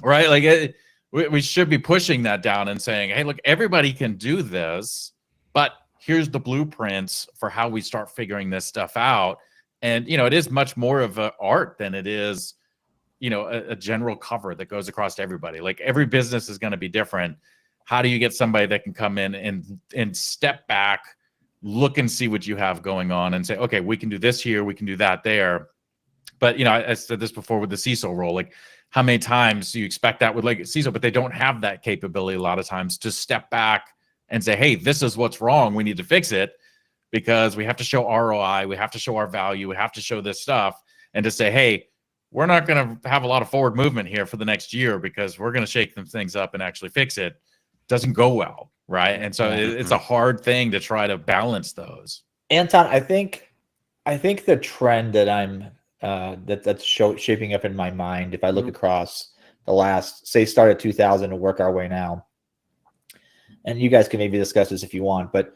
right? Like, we should be pushing that down and saying, hey, look, everybody can do this, but here's the blueprints for how we start figuring this stuff out. And, it is much more of an art than it is, a general cover that goes across to everybody. Like, every business is going to be different. How do you get somebody that can come in and step back, look and see what you have going on and say, okay, we can do this here, we can do that there. But, I said this before with the CISO role, like, how many times do you expect that with like CISO, but they don't have that capability a lot of times to step back and say, hey, this is what's wrong. We need to fix it, because we have to show ROI. We have to show our value. We have to show this stuff, and to say, hey, we're not going to have a lot of forward movement here for the next year because we're going to shake them things up and actually fix it. Doesn't go well, right? And so it's a hard thing to try to balance those.
Anton, I think the trend that I'm that's shaping up in my mind, if I look across the last, say, start at 2000 and work our way now, and you guys can maybe discuss this if you want, but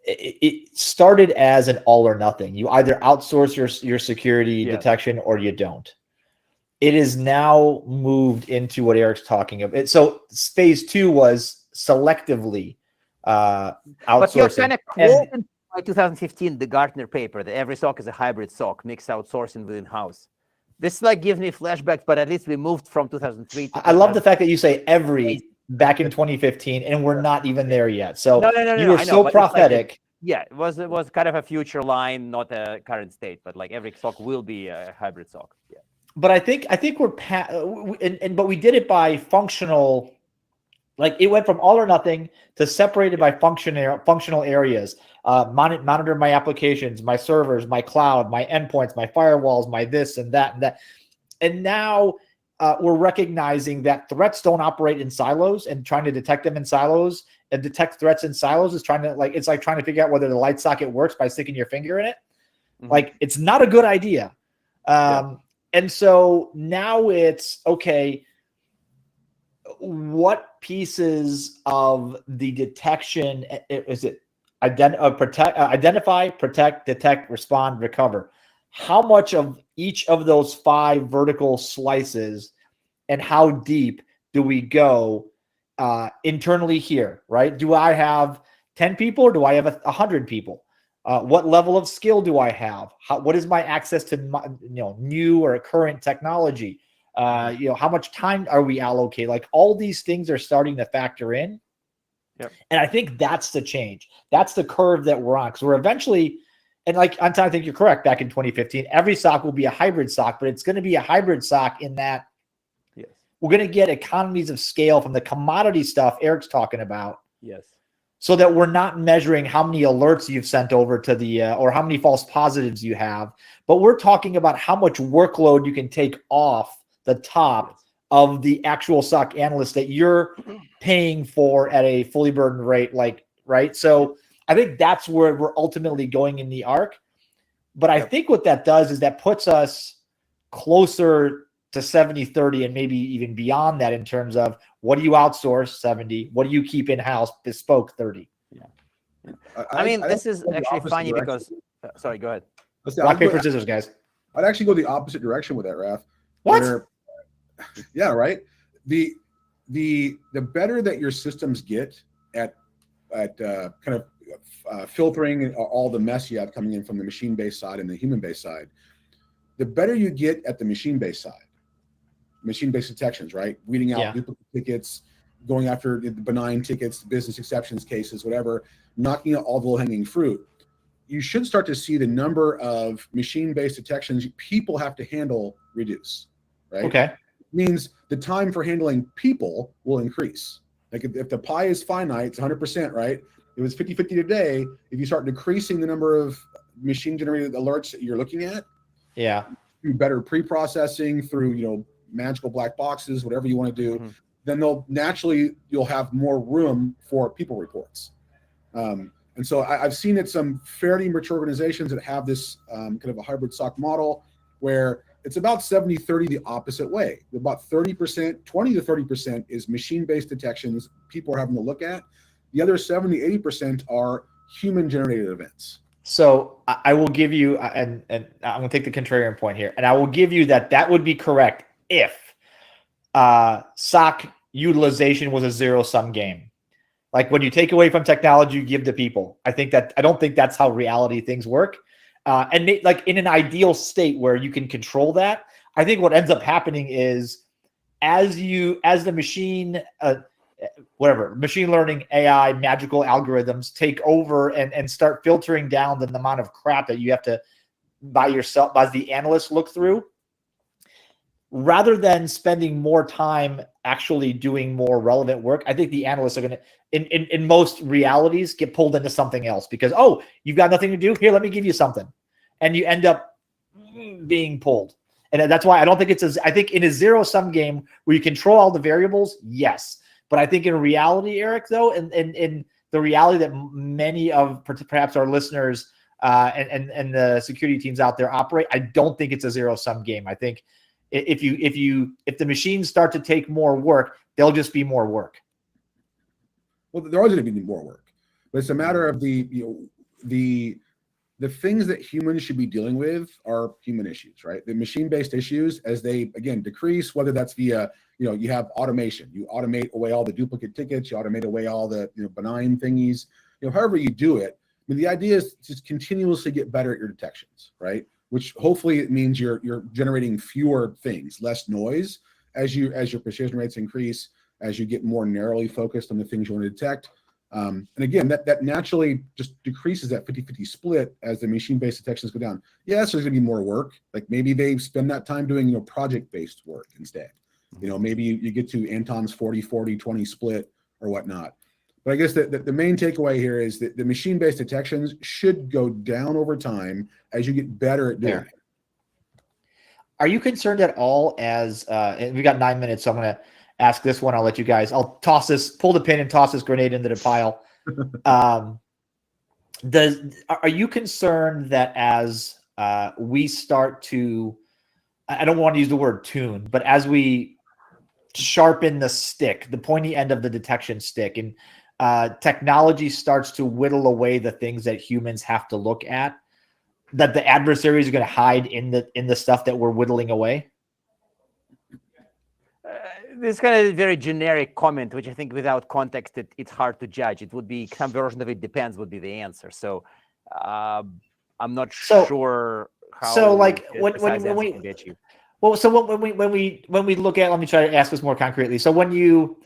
it started as an all or nothing. You either outsource your security detection or you don't. It is now moved into what Erik's talking about. So phase 2 was selectively
But you're trying
outsourcing.
to quote in 2015 the Gartner paper that every SOC is a hybrid SOC, mixed outsourcing within house. This gives me flashbacks, but at least we moved from 2003 to
I love the fact that you say every back in 2015, and we're not even there yet. So
no,
you were
I know,
so
but it's like
prophetic.
yeah, it was kind of a future line, not a current state, but like every SOC will be a hybrid SOC. Yeah.
But I think we're but we did it by functional. Like it went from all or nothing to separated by functional areas. Monitor my applications, my servers, my cloud, my endpoints, my firewalls, my this and that and that. And now we're recognizing that threats don't operate in silos, and trying to detect them in silos and detect threats in silos is it's like trying to figure out whether the light socket works by sticking your finger in it.
Mm-hmm.
Like it's not a good idea. And so now it's okay. What pieces of the detection is it? Identify, protect, detect, respond, recover. How much of each of those 5 vertical slices and how deep do we go internally here, right? Do I have 10 people or do I have 100 people? What level of skill do I have? What is my access to new or current technology? How much time are we allocated? Like all these things are starting to factor in.
Yep.
And I think that's the change. That's the curve that we're on. Because we're eventually, and like Anton, I think you're correct, back in 2015, every SOC will be a hybrid SOC, but it's going to be a hybrid SOC in that we're going to get economies of scale from the commodity stuff Erik's talking about.
Yes.
So that we're not measuring how many alerts you've sent over to the, or how many false positives you have, but we're talking about how much workload you can take off the top of the actual SOC analyst that you're paying for at a fully burdened rate, right? So I think that's where we're ultimately going in the arc. But I think what that does is that puts us closer to 70-30 and maybe even beyond that in terms of what do you outsource 70, what do you keep in-house bespoke 30.
Yeah. I mean, this is actually funny because sorry, go ahead.
Rock, paper, scissors, guys.
I'd actually go the opposite direction with that, Raph.
What?
Yeah, right. The better that your systems get at kind of filtering all the mess you have coming in from the machine-based side and the human-based side, the better you get at the machine-based side, machine-based detections, right? Weeding out duplicate tickets, going after the benign tickets, business exceptions cases, whatever, knocking out all the low-hanging fruit. You should start to see the number of machine-based detections people have to handle reduce, right?
Okay.
Means the time for handling people will increase. Like if the pie is finite, it's 100%, right? It was 50-50 today. If you start decreasing the number of machine-generated alerts that you're looking at, through better pre-processing, through magical black boxes, whatever you want to do, then you'll have more room for people reports. And so I've seen it some fairly mature organizations that have this kind of a hybrid SOC model where it's about 70-30 the opposite way. About 30%, 20 to 30% is machine-based detections people are having to look at. The other 70-80% are human-generated events.
So I will give you, and I'm going to take the contrarian point here, and I will give you that would be correct if SOC utilization was a zero-sum game. Like when you take away from technology, you give to people. I don't think that's how reality things work. And like in an ideal state where you can control that, I think what ends up happening is as the machine, machine learning, AI, magical algorithms take over and start filtering down the amount of crap that you have to as the analyst look through, rather than spending more time actually doing more relevant work, I think the analysts are going to, in most realities, get pulled into something else because, oh, you've got nothing to do? Here, let me give you something. And you end up being pulled. And that's why I don't think I think in a zero-sum game where you control all the variables, yes. But I think in reality, Erik, though, and in the reality that many of perhaps our listeners and the security teams out there operate, I don't think it's a zero-sum game. I think if the machines start to take more work, there'll just be more work.
Well, there always going to be more work, but it's a matter of the things that humans should be dealing with are human issues, right? The machine-based issues, as they again decrease, whether that's via you have automation. You automate away all the duplicate tickets. You automate away all the benign thingies. However you do it. I mean, the idea is to just continuously get better at your detections, right? Which hopefully it means you're generating fewer things, less noise as your precision rates increase, as you get more narrowly focused on the things you want to detect. And again, that naturally just decreases that 50-50 split as the machine-based detections go down. Yes, there's going to be more work. Like maybe they spend that time doing project-based work instead. Maybe you get to Anton's 40-40-20 split or whatnot. But I guess the main takeaway here is that the machine-based detections should go down over time as you get better at doing it.
Are you concerned at all as, and we got 9 minutes, so I'm going to ask this one. I'll let you guys, I'll pull the pin and toss this grenade into the pile. Are you concerned that as we start to, I don't want to use the word tune, but as we sharpen the stick, the pointy end of the detection stick, and technology starts to whittle away the things that humans have to look at, that the adversaries are going to hide in the stuff that we're whittling away?
This kind of very generic comment, which I think without context, it's hard to judge. It would be some version of "it depends" would be the answer. So I'm not sure how.
So like when we
get you.
Well, so when we look at, let me try to ask this more concretely. So when you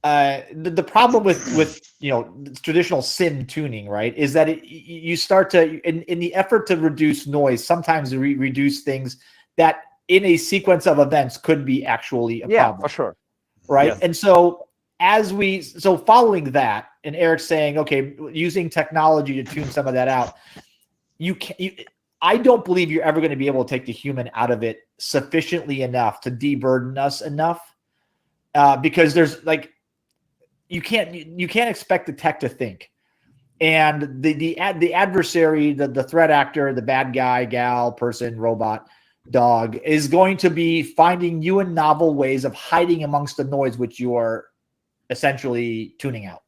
the problem with traditional SIM tuning, right, is that you start to in the effort to reduce noise, sometimes reduce things that in a sequence of events could be actually a problem.
For sure.
Right.
Yes.
And so following that, and Eric saying, okay, using technology to tune some of that out, I don't believe you're ever going to be able to take the human out of it sufficiently enough to deburden us enough, because there's you can't expect the tech to think, and the adversary, the threat actor, the bad guy, gal, person, robot, dog, is going to be finding you in novel ways of hiding amongst the noise, which you are essentially tuning out.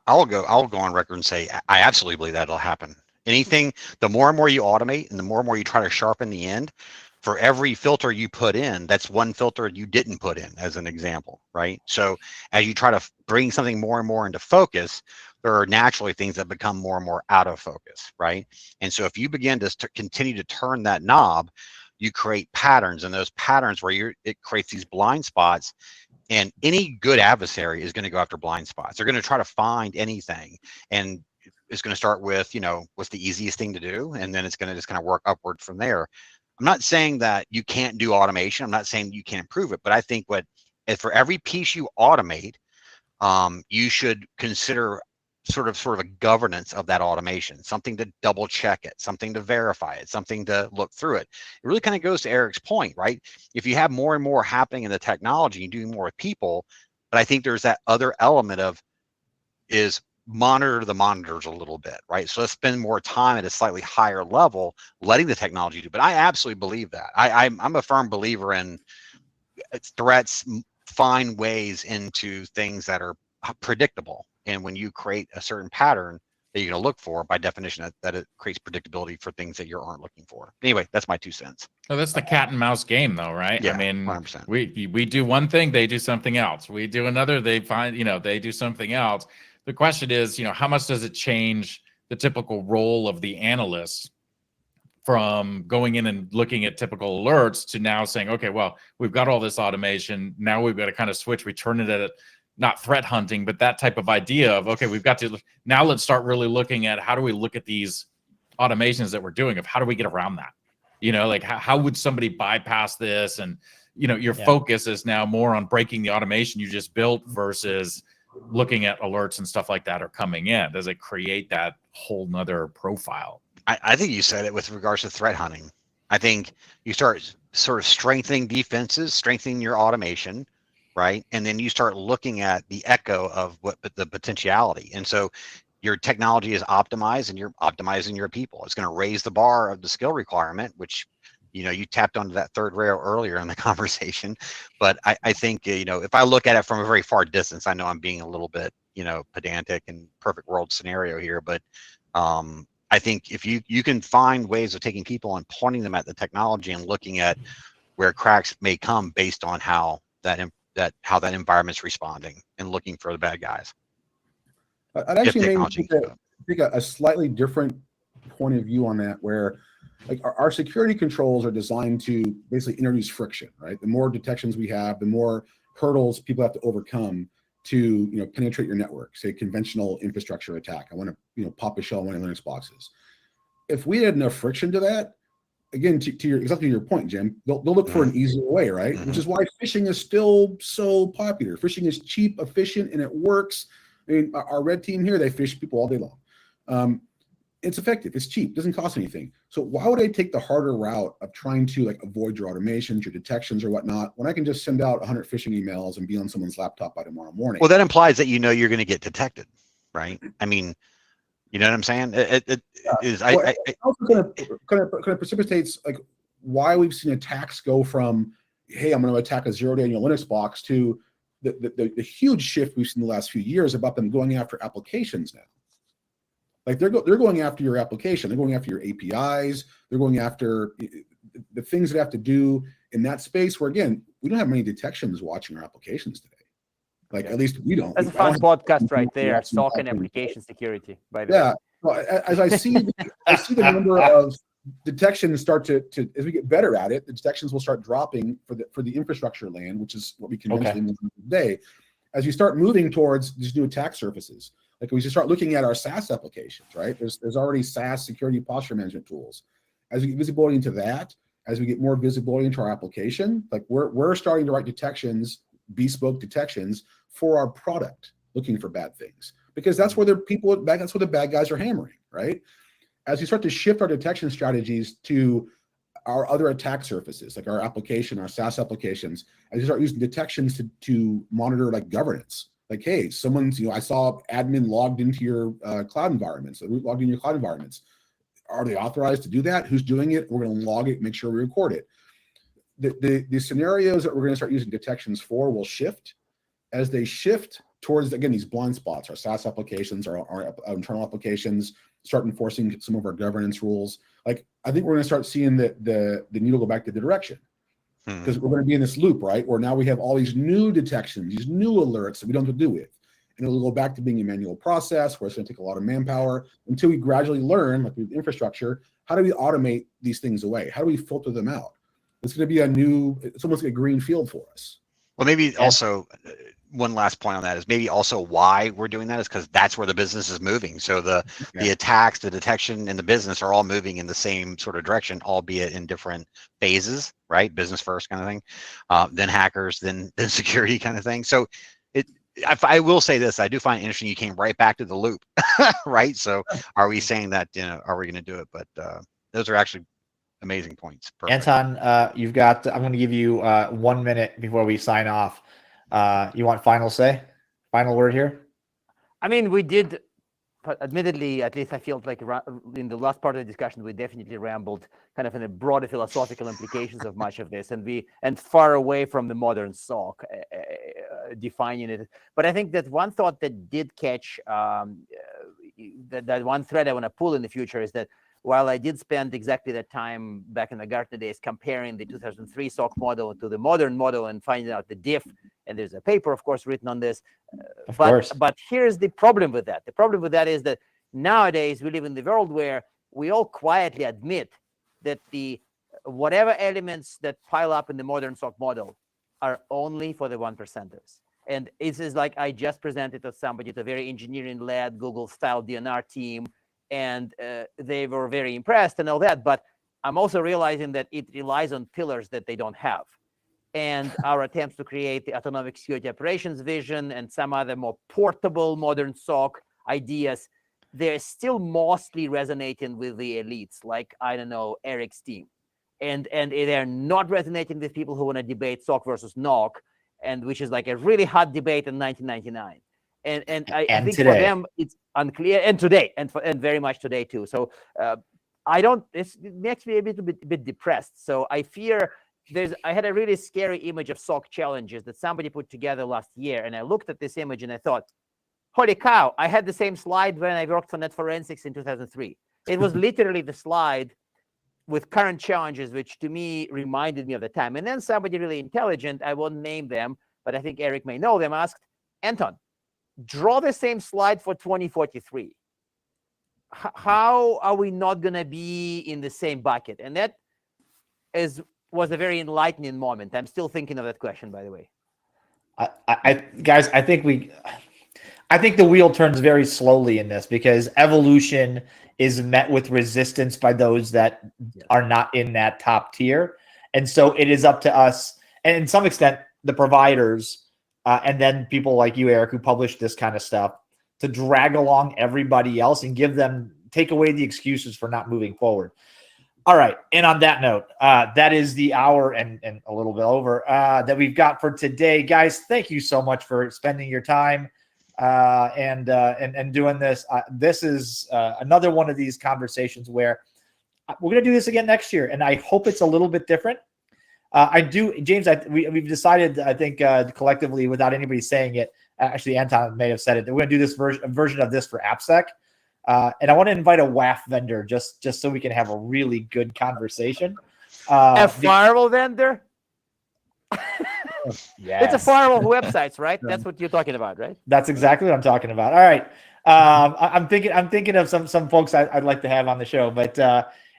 I'll go on record and say I absolutely believe that'll happen. Anything, the more and more you automate and the more and more you try to sharpen the end, for every filter you put in, that's one filter you didn't put in, as an example, right? So as you try to bring something more and more into focus, there are naturally things that become more and more out of focus, right? And so if you begin to continue to turn that knob, you create patterns, and those patterns where it creates these blind spots. And any good adversary is going to go after blind spots. They're going to try to find anything, and it's going to start with, what's the easiest thing to do, and then it's going to just kind of work upward from there. I'm not saying that you can't do automation. I'm not saying you can't improve it, but I think for every piece you automate, you should consider sort of a governance of that automation, something to double check it, something to verify it, something to look through it. It really kind of goes to Eric's point, right? If you have more and more happening in the technology and doing more with people, but I think there's that other element is monitor the monitors a little bit, right? So let's spend more time at a slightly higher level, letting the technology do. But I absolutely believe that. I'm a firm believer in threats find ways into things that are predictable. And when you create a certain pattern that you're going to look for, by definition, that it creates predictability for things that you aren't looking for. Anyway, that's my 2 cents.
Oh, that's the cat and mouse game, though, right?
Yeah,
I mean,
100%.
we do one thing, they do something else. We do another, they do something else. The question is, how much does it change the typical role of the analyst from going in and looking at typical alerts to now saying, okay, well, we've got all this automation. Now we've got to kind of switch. We turn it at not threat hunting, but that type of idea of, okay, we've got to, now let's start really looking at how do we look at these automations that we're doing, of how do we get around that? How would somebody bypass this? And, your focus is now more on breaking the automation you just built versus looking at alerts and stuff like that are coming in. Does it create that whole nother profile?
I think you said it with regards to threat hunting. I think you start sort of strengthening defenses, strengthening your automation, right? And then you start looking at the echo of what the potentiality. And so your technology is optimized, and you're optimizing your people. It's going to raise the bar of the skill requirement, which, you tapped onto that third rail earlier in the conversation. But I think, if I look at it from a very far distance, I know I'm being a little bit, pedantic and perfect world scenario here, but I think if you can find ways of taking people and pointing them at the technology and looking at where cracks may come based on how that how that environment's responding and looking for the bad guys.
I'd actually maybe take a slightly different point of view on that, where like our security controls are designed to basically introduce friction, right? The more detections we have, the more hurdles people have to overcome to penetrate your network. Say conventional infrastructure attack. I want to pop a shell on one of Linux boxes. If we had enough friction to that, again, to your point, Jim, they'll look for an easier way, right?
Mm-hmm.
Which is why phishing is still so popular. Phishing is cheap, efficient, and it works. I mean, our red team here, they phish people all day long. It's effective, it's cheap, doesn't cost anything. So why would I take the harder route of trying to like avoid your automations, your detections or whatnot, when I can just send out 100 phishing emails and be on someone's laptop by tomorrow morning?
Well, that implies that you're going to get detected, right? I mean, you know what I'm saying?
Also kind of precipitates like why we've seen attacks go from, hey, I'm going to attack a 0-day in your Linux box, to the huge shift we've seen the last few years about them going after applications now. Like they're going after your application, they're going after your APIs, they're going after the things that have to do in that space where, again, we don't have many detections watching our applications today. Like at least we don't.
That's a fun podcast right there, SOC and application security, by the way.
Yeah, well, as I see the number of detections start to as we get better at it, the detections will start dropping for the infrastructure land, which is what we conventionally move today. As you start moving towards these new attack surfaces, like we should start looking at our SaaS applications, right? There's already SaaS security posture management tools. As we get visibility into that, as we get more visibility into our application, like we're starting to write detections, bespoke detections for our product, looking for bad things, because that's where that's where the bad guys are hammering, right? As we start to shift our detection strategies to our other attack surfaces, like our application, our SaaS applications, as we start using detections to monitor like governance, like, hey, someone's, I saw admin logged into your cloud environments, root logged in your cloud environments. Are they authorized to do that? Who's doing it? We're going to log it, make sure we record it. The scenarios that we're going to start using detections for will shift. As they shift towards, again, these blind spots, our SaaS applications, our internal applications, start enforcing some of our governance rules. Like, I think we're going to start seeing the needle go back to the direction, because we're going to be in this loop, right? Where now we have all these new detections, these new alerts that we don't have to do with. And it'll go back to being a manual process where it's going to take a lot of manpower until we gradually learn, like with infrastructure, how do we automate these things away? How do we filter them out? It's going to be it's almost like a green field for us.
Well, maybe also one last point on that is maybe also why we're doing that is because that's where the business is moving. So the attacks, the detection, and the business are all moving in the same sort of direction, albeit in different phases, right? Business first kind of thing, then hackers, then security kind of thing. So I will say this, I do find it interesting you came right back to the loop, right? So are we saying that, are we going to do it? But those are actually amazing points. Perfect.
Anton, I'm going to give you 1 minute before we sign off. You want final word here?
I mean, we did, admittedly, at least I feel like in the last part of the discussion, we definitely rambled kind of in the broader philosophical implications of much of this, and far away from the modern SOC, defining it. But I think that one thought that did catch, that one thread I want to pull in the future is that while I did spend exactly that time back in the Gartner days comparing the 2003 SOC model to the modern model and finding out the diff, and there's a paper, of course, written on this. But here's the problem with that. The problem with that is that nowadays we live in the world where we all quietly admit that whatever elements that pile up in the modern SOC model are only for the 1%ers. And it is like I just presented to somebody, to a very engineering-led Google-style DNR team, and they were very impressed and all that. But I'm also realizing that it relies on pillars that they don't have. And our attempts to create the autonomic security operations vision and some other more portable modern SOC ideas, they're still mostly resonating with the elites, like, I don't know, Erik's team. And they're not resonating with people who want to debate SOC versus NOC, and which is like a really hot debate in 1999. And I think today, for them, it's unclear, and today, and very much today too. So it makes me a bit depressed. So I fear I had a really scary image of SOC challenges that somebody put together last year. And I looked at this image and I thought, holy cow, I had the same slide when I worked for Net Forensics in 2003. It was literally the slide with current challenges, which to me reminded me of the time. And then somebody really intelligent, I won't name them, but I think Erik may know them, asked, Anton, draw the same slide for 2043. How are we not going to be in the same bucket? And that was a very enlightening moment. I'm still thinking of that question, by the way.
Guys, I think the wheel turns very slowly in this because evolution is met with resistance by those that are not in that top tier. And so it is up to us, and to some extent, the providers, and then people like you, Erik, who publish this kind of stuff, to drag along everybody else and take away the excuses for not moving forward. All right. And on that note, that is the hour and a little bit over that we've got for today. Guys, thank you so much for spending your time and doing this. This is another one of these conversations where we're going to do this again next year, and I hope it's a little bit different. James, we've decided, I think, collectively, without anybody saying it, actually Anton may have said it, that we're going to do this version of this for AppSec. And I want to invite a WAF vendor just so we can have a really good conversation.
A firewall vendor?
Yes.
It's a firewall websites, right? That's what you're talking about, right?
That's exactly what I'm talking about. All right. I'm thinking of some folks I'd like to have on the show. But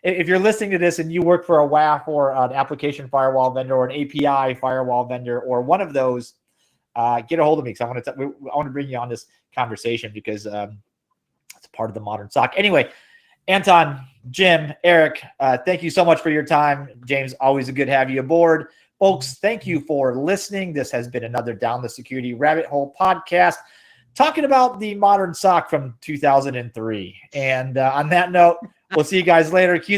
if you're listening to this and you work for a WAF or an application firewall vendor or an API firewall vendor or one of those, get a hold of me because I want to bring you on this conversation because it's part of the modern SOC. Anyway, Anton, Jim, Erik, thank you so much for your time. James, always a good to have you aboard. Folks, thank you for listening. This has been another Down the Security Rabbit Hole podcast talking about the modern SOC from 2003. And on that note, we'll see you guys later. Cue the